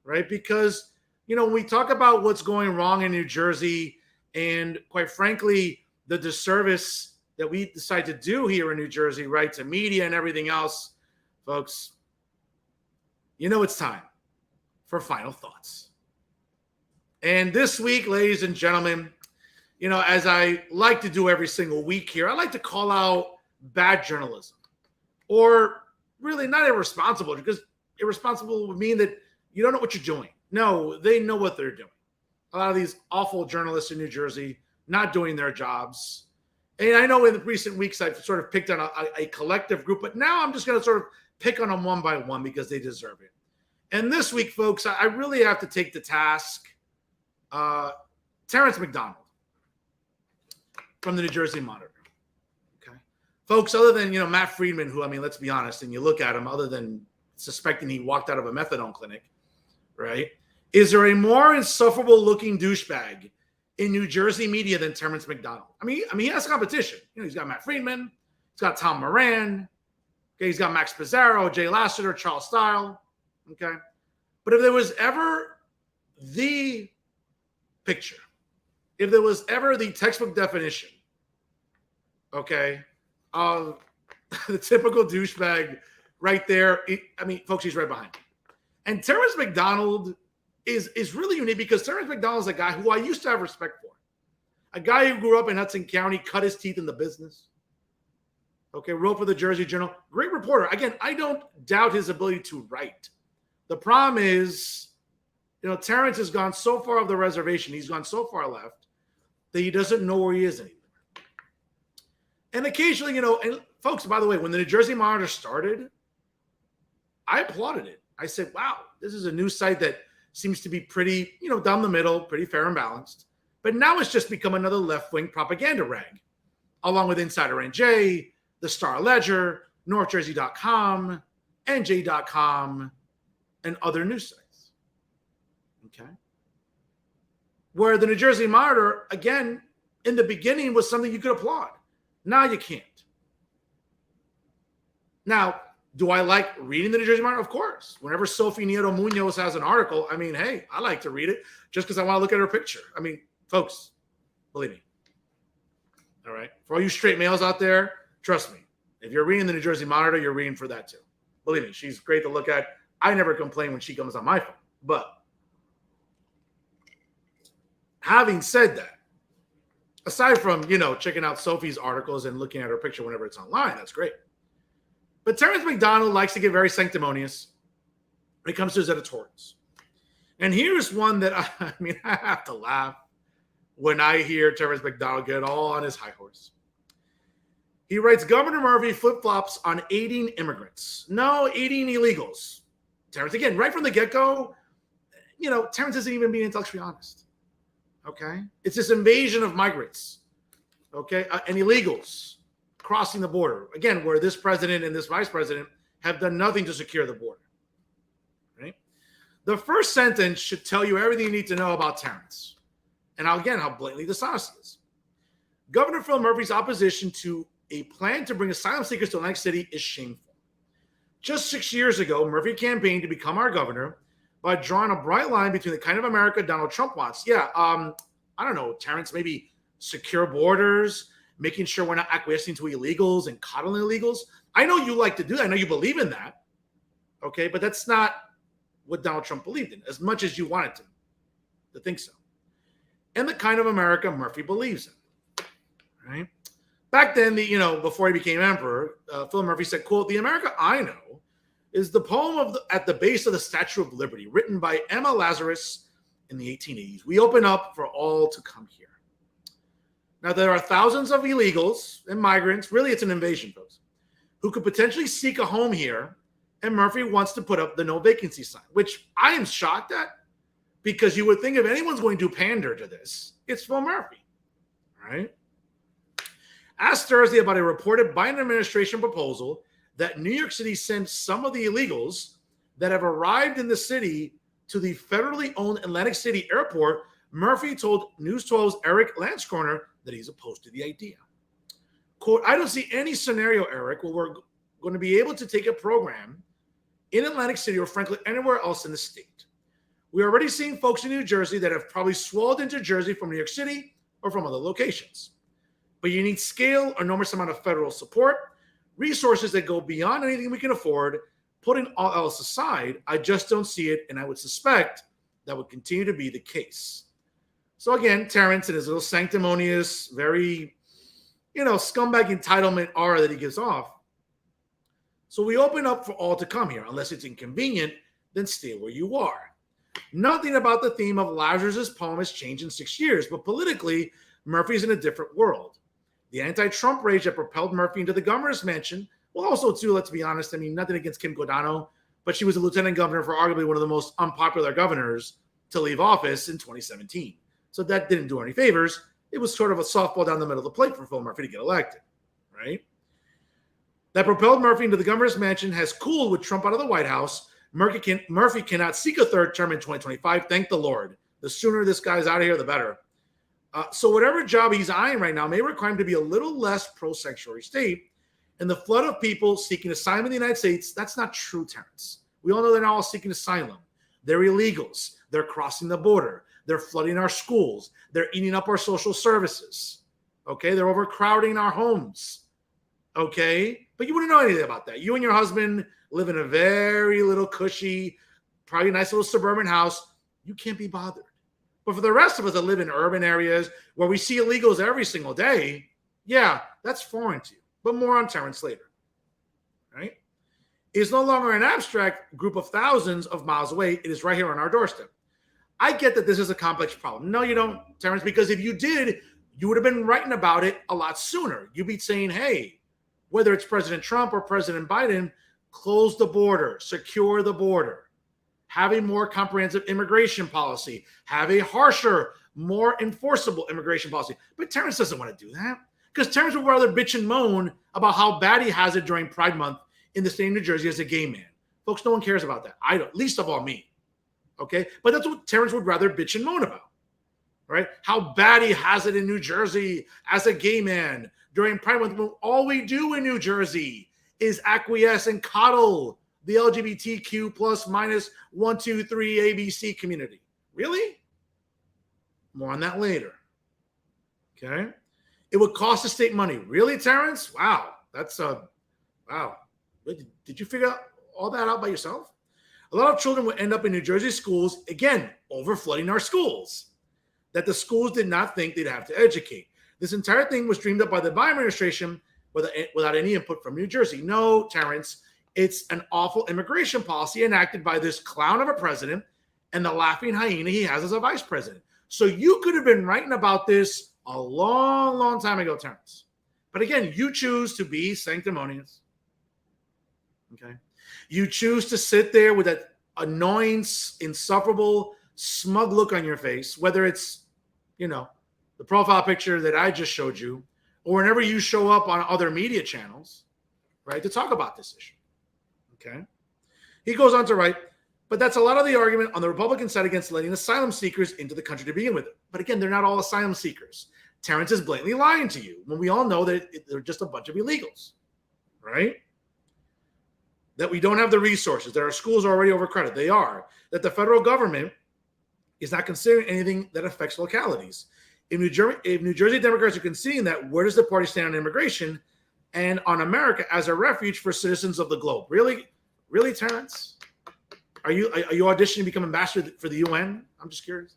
right? Because, when we talk about what's going wrong in New Jersey and, quite frankly, the disservice that we decide to do here in New Jersey, right, to media and everything else, folks, it's time for final thoughts. And this week, ladies and gentlemen, as I like to do every single week here, I like to call out bad journalism. Or really not irresponsible, because irresponsible would mean that you don't know what you're doing. No, they know what they're doing. A lot of these awful journalists in New Jersey not doing their jobs. And I know in the recent weeks I've sort of picked on a collective group, but now I'm just going to sort of pick on them one by one because they deserve it. And this week, folks, I really have to take to task Terrence McDonald from the New Jersey Monitor. Okay, folks, other than Matt Friedman, who, I mean, let's be honest, and you look at him, other than suspecting he walked out of a methadone clinic, right? Is there a more insufferable looking douchebag in New Jersey media than Terrence McDonald? I mean, he has competition. He's got Matt Friedman, he's got Tom Moran, okay, he's got Max Pizarro, Jay Lassiter, Charles Style, okay. But if there was ever the picture, if there was ever the textbook definition, okay, of the typical douchebag right there, I mean, folks, he's right behind him. And Terrence McDonald is really unique because Terrence McDonald is a guy who I used to have respect for. A guy who grew up in Hudson County, cut his teeth in the business. Okay, wrote for the Jersey Journal. Great reporter. Again, I don't doubt his ability to write. The problem is, Terrence has gone so far off the reservation, he's gone so far left, that he doesn't know where he is anymore. And occasionally, and folks, by the way, when the New Jersey Monitor started, I applauded it. I said, wow, this is a news site that seems to be pretty, down the middle, pretty fair and balanced. But now it's just become another left-wing propaganda rag, along with Insider NJ, the Star Ledger, NorthJersey.com, NJ.com, and other news sites. Okay? Where the New Jersey Monitor, again, in the beginning was something you could applaud. Now you can't. Now, do I like reading the New Jersey Monitor? Of course. Whenever Sophie Nieto Munoz has an article, I mean, hey, I like to read it just because I want to look at her picture. I mean, folks, believe me. All right? For all you straight males out there, trust me. If you're reading the New Jersey Monitor, you're reading for that too. Believe me, she's great to look at. I never complain when she comes on my phone. But having said that, aside from, checking out Sophie's articles and looking at her picture whenever it's online, that's great. But Terrence McDonald likes to get very sanctimonious when it comes to his editorials. And here's one that, I have to laugh when I hear Terrence McDonald get all on his high horse. He writes, Governor Murphy flip-flops on aiding immigrants. No, aiding illegals. Terrence, again, right from the get-go, Terrence isn't even being intellectually honest. Okay? It's this invasion of migrants, okay, and illegals crossing the border. Again, where this president and this vice president have done nothing to secure the border. Right? The first sentence should tell you everything you need to know about Terrence. And again, how blatantly dishonest it is. Governor Phil Murphy's opposition to a plan to bring asylum seekers to Atlantic City is shameful. Just 6 years ago, Murphy campaigned to become our governor by drawing a bright line between the kind of America Donald Trump wants. Yeah, I don't know, Terrence, maybe secure borders, making sure we're not acquiescing to illegals and coddling illegals. I know you like to do that. I know you believe in that. Okay, but that's not what Donald Trump believed in, as much as you wanted to think so. And the kind of America Murphy believes in. Right? Back then, before he became emperor, Phil Murphy said, quote, "The America I know is the poem at the base of the Statue of Liberty, written by Emma Lazarus in the 1880s. We open up for all to come here." Now, there are thousands of illegals and migrants, really it's an invasion, folks, who could potentially seek a home here, and Murphy wants to put up the no vacancy sign, which I am shocked at, because you would think if anyone's going to pander to this, it's Phil Murphy, right? Asked Thursday about a reported Biden administration proposal that New York City send some of the illegals that have arrived in the city to the federally owned Atlantic City airport, Murphy told News 12's Eric Landscorner that he's opposed to the idea. Quote, "I don't see any scenario, Eric, where we're going to be able to take a program in Atlantic City or frankly anywhere else in the state. We're already seeing folks in New Jersey that have probably swelled into Jersey from New York City or from other locations. But you need scale, enormous amount of federal support, resources that go beyond anything we can afford. Putting all else aside, I just don't see it, and I would suspect that would continue to be the case." So again, Terrence and his little sanctimonious, very, scumbag entitlement aura that he gives off. So we open up for all to come here. Unless it's inconvenient, then stay where you are. Nothing about the theme of Lazarus's poem has changed in 6 years, but politically, Murphy's in a different world. The anti-Trump rage that propelled Murphy into the governor's mansion. Well, also, too, let's be honest, I mean, nothing against Kim Godano, but she was a lieutenant governor for arguably one of the most unpopular governors to leave office in 2017. So that didn't do her any favors. It was sort of a softball down the middle of the plate for Phil Murphy to get elected, right? That propelled Murphy into the governor's mansion has cooled with Trump out of the White House. Murphy cannot seek a third term in 2025. Thank the Lord. The sooner this guy's out of here, the better. So whatever job he's eyeing right now may require him to be a little less pro-sanctuary state. And the flood of people seeking asylum in the United States, that's not true, Terrence. We all know they're not all seeking asylum. They're illegals. They're crossing the border. They're flooding our schools. They're eating up our social services. Okay? They're overcrowding our homes. Okay? But you wouldn't know anything about that. You and your husband live in a very little cushy, probably nice little suburban house. You can't be bothered. But for the rest of us that live in urban areas where we see illegals every single day, yeah, that's foreign to you. But more on Terrence later. Right? It is no longer an abstract group of thousands of miles away. It is right here on our doorstep. I get that this is a complex problem. No, you don't, Terrence, because if you did, you would have been writing about it a lot sooner. You'd be saying, hey, whether it's President Trump or President Biden, close the border, secure the border, have a more comprehensive immigration policy, have a harsher, more enforceable immigration policy. But Terrence doesn't want to do that because Terrence would rather bitch and moan about how bad he has it during Pride Month in the state of New Jersey as a gay man. Folks, no one cares about that. I don't, least of all me. Okay? But that's what Terrence would rather bitch and moan about. Right? How bad he has it in New Jersey as a gay man during Pride Month when all we do in New Jersey is acquiesce and coddle the LGBTQ plus minus 1, 2, 3 ABC community. Really? More on that later. Okay? It would cost the state money. Really, Terrence? Wow. That's wow. Did you figure all that out by yourself? A lot of children would end up in New Jersey schools, again, overflooding our schools, that the schools did not think they'd have to educate. This entire thing was dreamed up by the Biden administration without any input from New Jersey. No, Terrence, it's an awful immigration policy enacted by this clown of a president and the laughing hyena he has as a vice president. So you could have been writing about this a long, long time ago, Terrence. But again, you choose to be sanctimonious. Okay? You choose to sit there with that annoying, insufferable, smug look on your face, whether it's, the profile picture that I just showed you, or whenever you show up on other media channels, right, to talk about this issue. Okay? He goes on to write, but that's a lot of the argument on the Republican side against letting asylum seekers into the country to begin with. But again, they're not all asylum seekers. Terrence is blatantly lying to you when we all know that they're just a bunch of illegals, right? That we don't have the resources, that our schools are already overcrowded. They are. That the federal government is not considering anything that affects localities. If New Jersey Democrats are conceding that, where does the party stand on immigration and on America as a refuge for citizens of the globe? Really, Terrence? Are you auditioning to become ambassador for the UN? I'm just curious.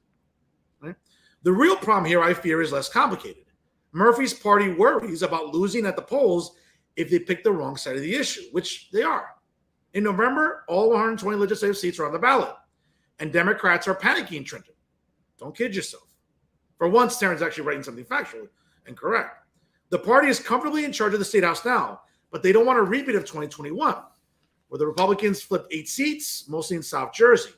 Right? The real problem here, I fear, is less complicated. Murphy's party worries about losing at the polls if they pick the wrong side of the issue, which they are. In November, all 120 legislative seats are on the ballot, and Democrats are panicking, Trenton. Don't kid yourself. For once, Terrence is actually writing something factual and correct. The party is comfortably in charge of the state house now, but they don't want a repeat of 2021, where the Republicans flipped 8 seats, mostly in South Jersey.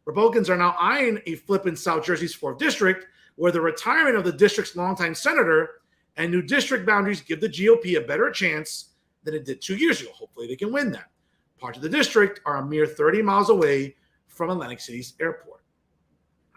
Republicans are now eyeing a flip in South Jersey's 4th district, where the retirement of the district's longtime senator and new district boundaries give the GOP a better chance than it did 2 years ago. Hopefully they can win that. Parts of the district are a mere 30 miles away from Atlantic City's airport.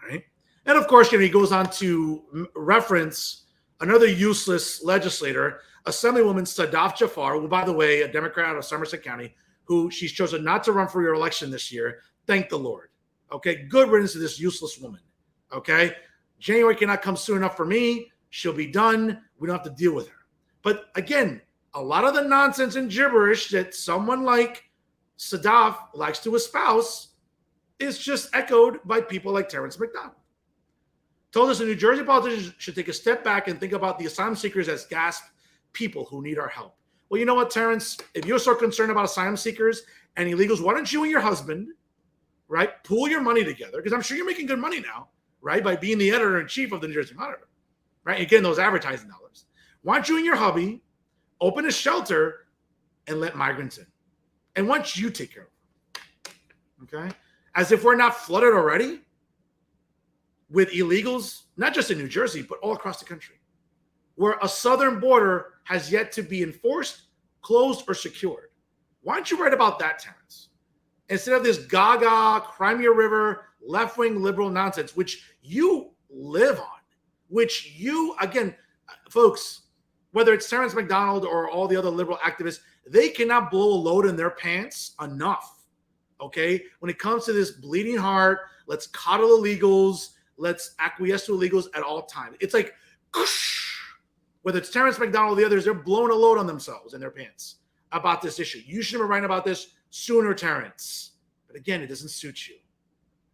Right? And of course, he goes on to reference another useless legislator, Assemblywoman Sadaf Jafar, who, by the way, a Democrat out of Somerset County, who she's chosen not to run for re-election this year. Thank the Lord. Okay, good riddance to this useless woman. Okay, January cannot come soon enough for me. She'll be done. We don't have to deal with her. But again, a lot of the nonsense and gibberish that someone like Sadaf likes to espouse is just echoed by people like Terrence McDonald. Told us that New Jersey politicians should take a step back and think about the asylum seekers as gasped people who need our help. Well, you know what, Terrence? If you're so concerned about asylum seekers and illegals, why don't you and your husband, right, pool your money together? Because I'm sure you're making good money now, right, by being the editor-in-chief of the New Jersey Monitor, right? You're getting those advertising dollars. Why don't you and your hubby open a shelter and let migrants in? And why don't you take care of them? Okay? As if we're not flooded already with illegals, not just in New Jersey, but all across the country, where a southern border has yet to be enforced, closed, or secured. Why don't you write about that, Terrence? Instead of this gaga, Crimea River, left-wing liberal nonsense, which you live on, which you, again, folks, whether it's Terrence McDonald or all the other liberal activists, they cannot blow a load in their pants enough, okay? When it comes to this bleeding heart, let's coddle illegals, let's acquiesce to illegals at all times. It's like, whether it's Terrence McDonald or the others, they're blowing a load on themselves in their pants about this issue. You should have been writing about this sooner, Terrence. But again, it doesn't suit you.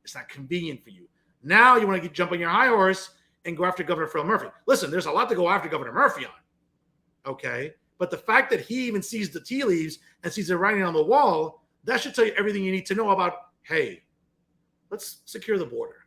It's not convenient for you. Now you want to jump on your high horse and go after Governor Phil Murphy. Listen, there's a lot to go after Governor Murphy on, okay? But the fact that he even sees the tea leaves and sees the writing on the wall, that should tell you everything you need to know about, hey, let's secure the border.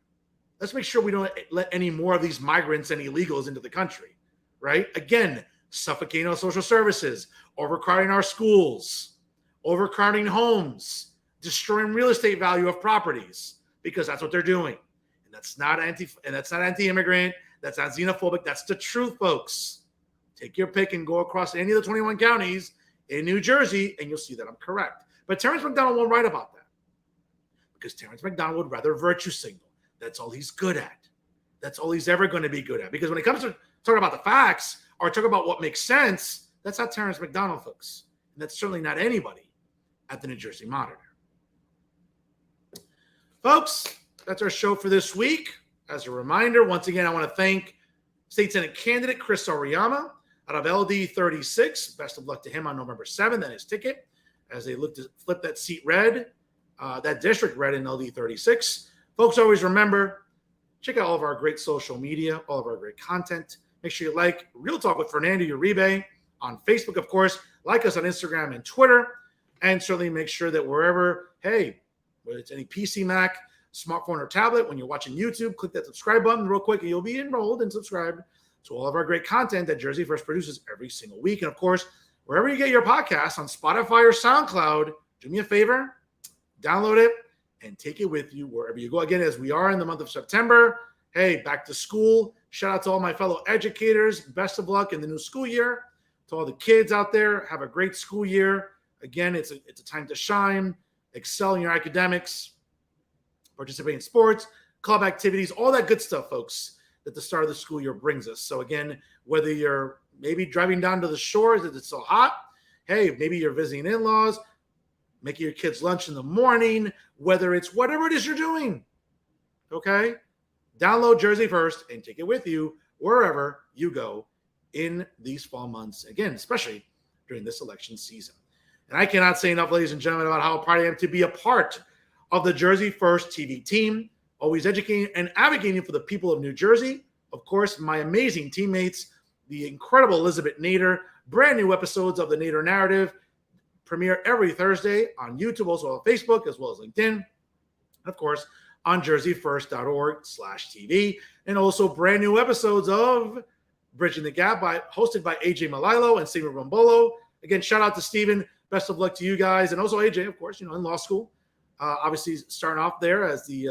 Let's make sure we don't let any more of these migrants and illegals into the country, right? Again, suffocating our social services, overcrowding our schools, overcrowding homes, destroying real estate value of properties, because that's what they're doing. And that's not anti-immigrant, that's not xenophobic, that's the truth, folks. Take your pick and go across any of the 21 counties in New Jersey, and you'll see that I'm correct. But Terrence McDonald won't write about that, because Terrence McDonald would rather virtue signal. That's all he's good at. That's all he's ever going to be good at. Because when it comes to talking about the facts or talking about what makes sense, that's not Terrence McDonald, folks. And that's certainly not anybody at the New Jersey Monitor. Folks, that's our show for this week. As a reminder, once again, I want to thank State Senate candidate Chris Auriemma out of LD 36. Best of luck to him on November 7th and his ticket as they look to flip that seat red, that district red in LD 36. Folks, always remember, check out all of our great social media, all of our great content. Make sure you like Real Talk with Fernando Uribe on Facebook, of course. Like us on Instagram and Twitter. And certainly make sure that wherever, hey, whether it's any PC, Mac, smartphone, or tablet, when you're watching YouTube, click that subscribe button real quick and you'll be enrolled and subscribed to all of our great content that Jersey First produces every single week. And of course, wherever you get your podcasts on Spotify or SoundCloud, do me a favor, download it and take it with you wherever you go. Again, as we are in the month of September, hey, back to school. Shout out to all my fellow educators. Best of luck in the new school year. To all the kids out there, have a great school year. Again, it's a time to shine, excel in your academics, participate in sports, club activities, all that good stuff, folks, that the start of the school year brings us. So again, whether you're maybe driving down to the shores as it's so hot, hey, maybe you're visiting in-laws, making your kids lunch in the morning, whether it's whatever it is you're doing, okay? Download Jersey First and take it with you wherever you go in these fall months. Again, especially during this election season. And I cannot say enough, ladies and gentlemen, about how proud I am to be a part of the Jersey First TV team, always educating and advocating for the people of New Jersey. Of course, my amazing teammates, the incredible Elizabeth Nader, brand new episodes of the Nader Narrative premiere every Thursday on YouTube, also on Facebook, as well as LinkedIn. And of course, on jerseyfirst.org/TV. And also brand new episodes of Bridging the Gap hosted by AJ Malilo and Steven Rombolo. Again, shout out to Steven. Best of luck to you guys. And also AJ, of course, in law school. Obviously starting off there as the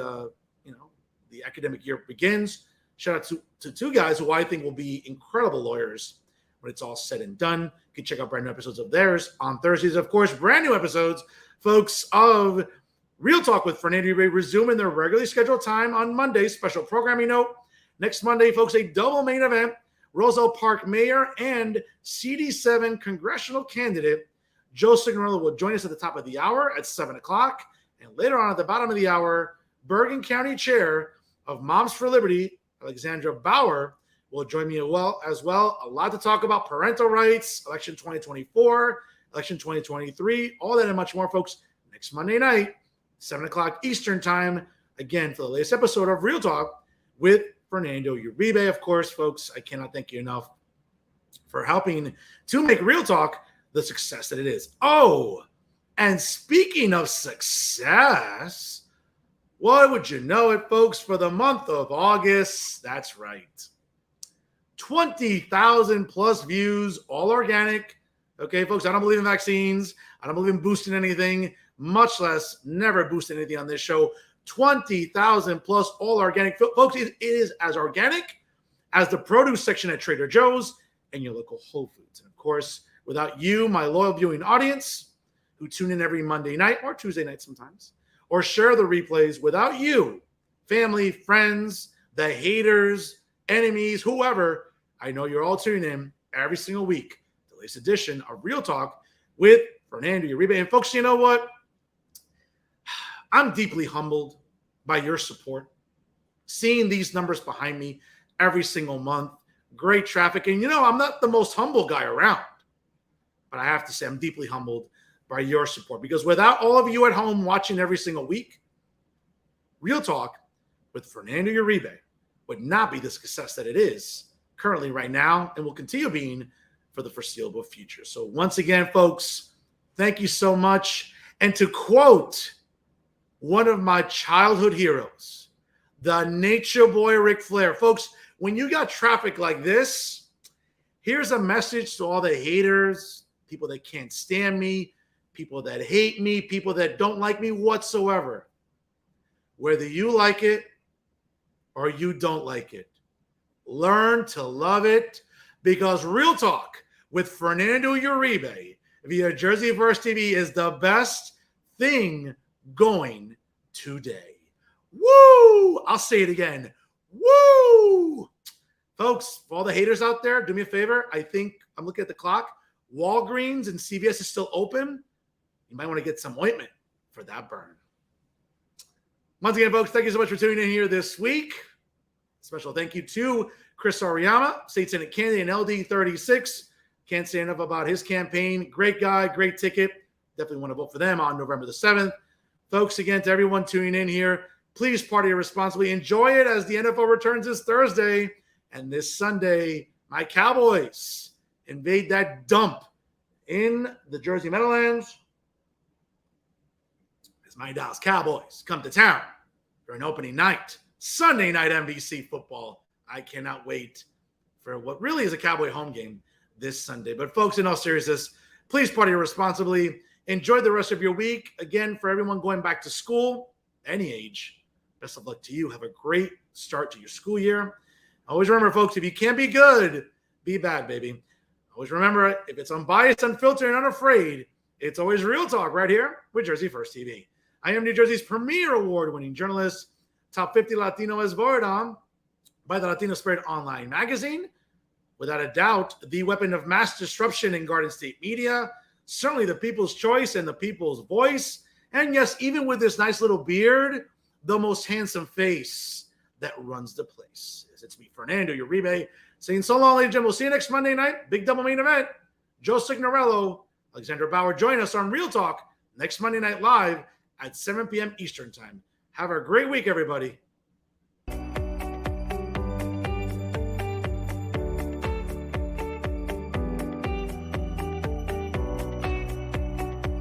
academic year begins. Shout out to two guys who I think will be incredible lawyers when it's all said and done. You can check out brand new episodes of theirs on Thursdays. Of course, brand new episodes, folks, of Real Talk with Fernando Uribe resuming their regularly scheduled time on Monday. Special programming note. Next Monday, folks, a double main event. Roselle Park Mayor and CD7 congressional candidate Joe Signorello will join us at the top of the hour at 7 o'clock. And later on at the bottom of the hour, Bergen County Chair of Moms for Liberty, Alexandra Bauer, will join me as well. A lot to talk about: parental rights, election 2024, election 2023, all that and much more, folks. Next Monday night, 7 o'clock Eastern time, again, for the latest episode of Real Talk with Fernando Uribe. Of course, folks, I cannot thank you enough for helping to make Real Talk the success that it is. Oh, and speaking of success, what would you know it, folks, for the month of August, that's right, 20,000 plus views, all organic. Okay, folks, I don't believe in vaccines. I don't believe in boosting anything, much less never boosting anything on this show. 20,000 plus, all organic. Folks, it is as organic as the produce section at Trader Joe's and your local Whole Foods. And of course, without you, my loyal viewing audience, who tune in every Monday night or Tuesday night sometimes, or share the replays, without you, family, friends, the haters, enemies, whoever, I know you're all tuning in every single week to the latest edition of Real Talk with Fernando Uribe. And folks, you know what? I'm deeply humbled by your support. Seeing these numbers behind me every single month, great traffic. And I'm not the most humble guy around, but I have to say I'm deeply humbled by your support, because without all of you at home watching every single week, Real Talk with Fernando Uribe would not be the success that it is currently right now and will continue being for the foreseeable future. So once again, folks, thank you so much. And to quote one of my childhood heroes, the nature boy Ric Flair, folks, when you got traffic like this, here's a message to all the haters, people that can't stand me, people that hate me, people that don't like me whatsoever. Whether you like it or you don't like it, learn to love it, because Real Talk with Fernando Uribe via Jersey First TV is the best thing going today. Woo! I'll say it again. Woo! Folks, for all the haters out there, do me a favor. I think I'm looking at the clock. Walgreens and CVS is still open. You might want to get some ointment for that burn. Once again, folks, thank you so much for tuning in here this week. Special thank you to Chris Auriemma, State Senate candidate in LD 36. Can't say enough about his campaign. Great guy, great ticket. Definitely want to vote for them on November the 7th. Folks, again, to everyone tuning in here, please party responsibly. Enjoy it as the NFL returns this Thursday. And this Sunday, my Cowboys invade that dump in the Jersey Meadowlands. As my Dallas Cowboys come to town for an opening night, Sunday night NBC football. I cannot wait for what really is a Cowboy home game this Sunday. But folks, in all seriousness, please party responsibly. Enjoy the rest of your week. Again, for everyone going back to school, any age, best of luck to you. Have a great start to your school year. Always remember, folks, if you can't be good, be bad, baby. Always remember, if it's unbiased, unfiltered, and unafraid, it's always Real Talk right here with Jersey First TV. I am New Jersey's premier award-winning journalist, top 50 Latino as voted on by the Latino Spirit Online magazine. Without a doubt, the weapon of mass disruption in Garden State media, certainly the people's choice and the people's voice. And yes, even with this nice little beard, the most handsome face that runs the place. It's me, Fernando Uribe, saying so long, ladies and gentlemen. We'll see you next Monday night. Big double main event. Joe Signorello, Alexander Bauer, join us on Real Talk next Monday night live at 7 p.m. Eastern Time. Have a great week, everybody.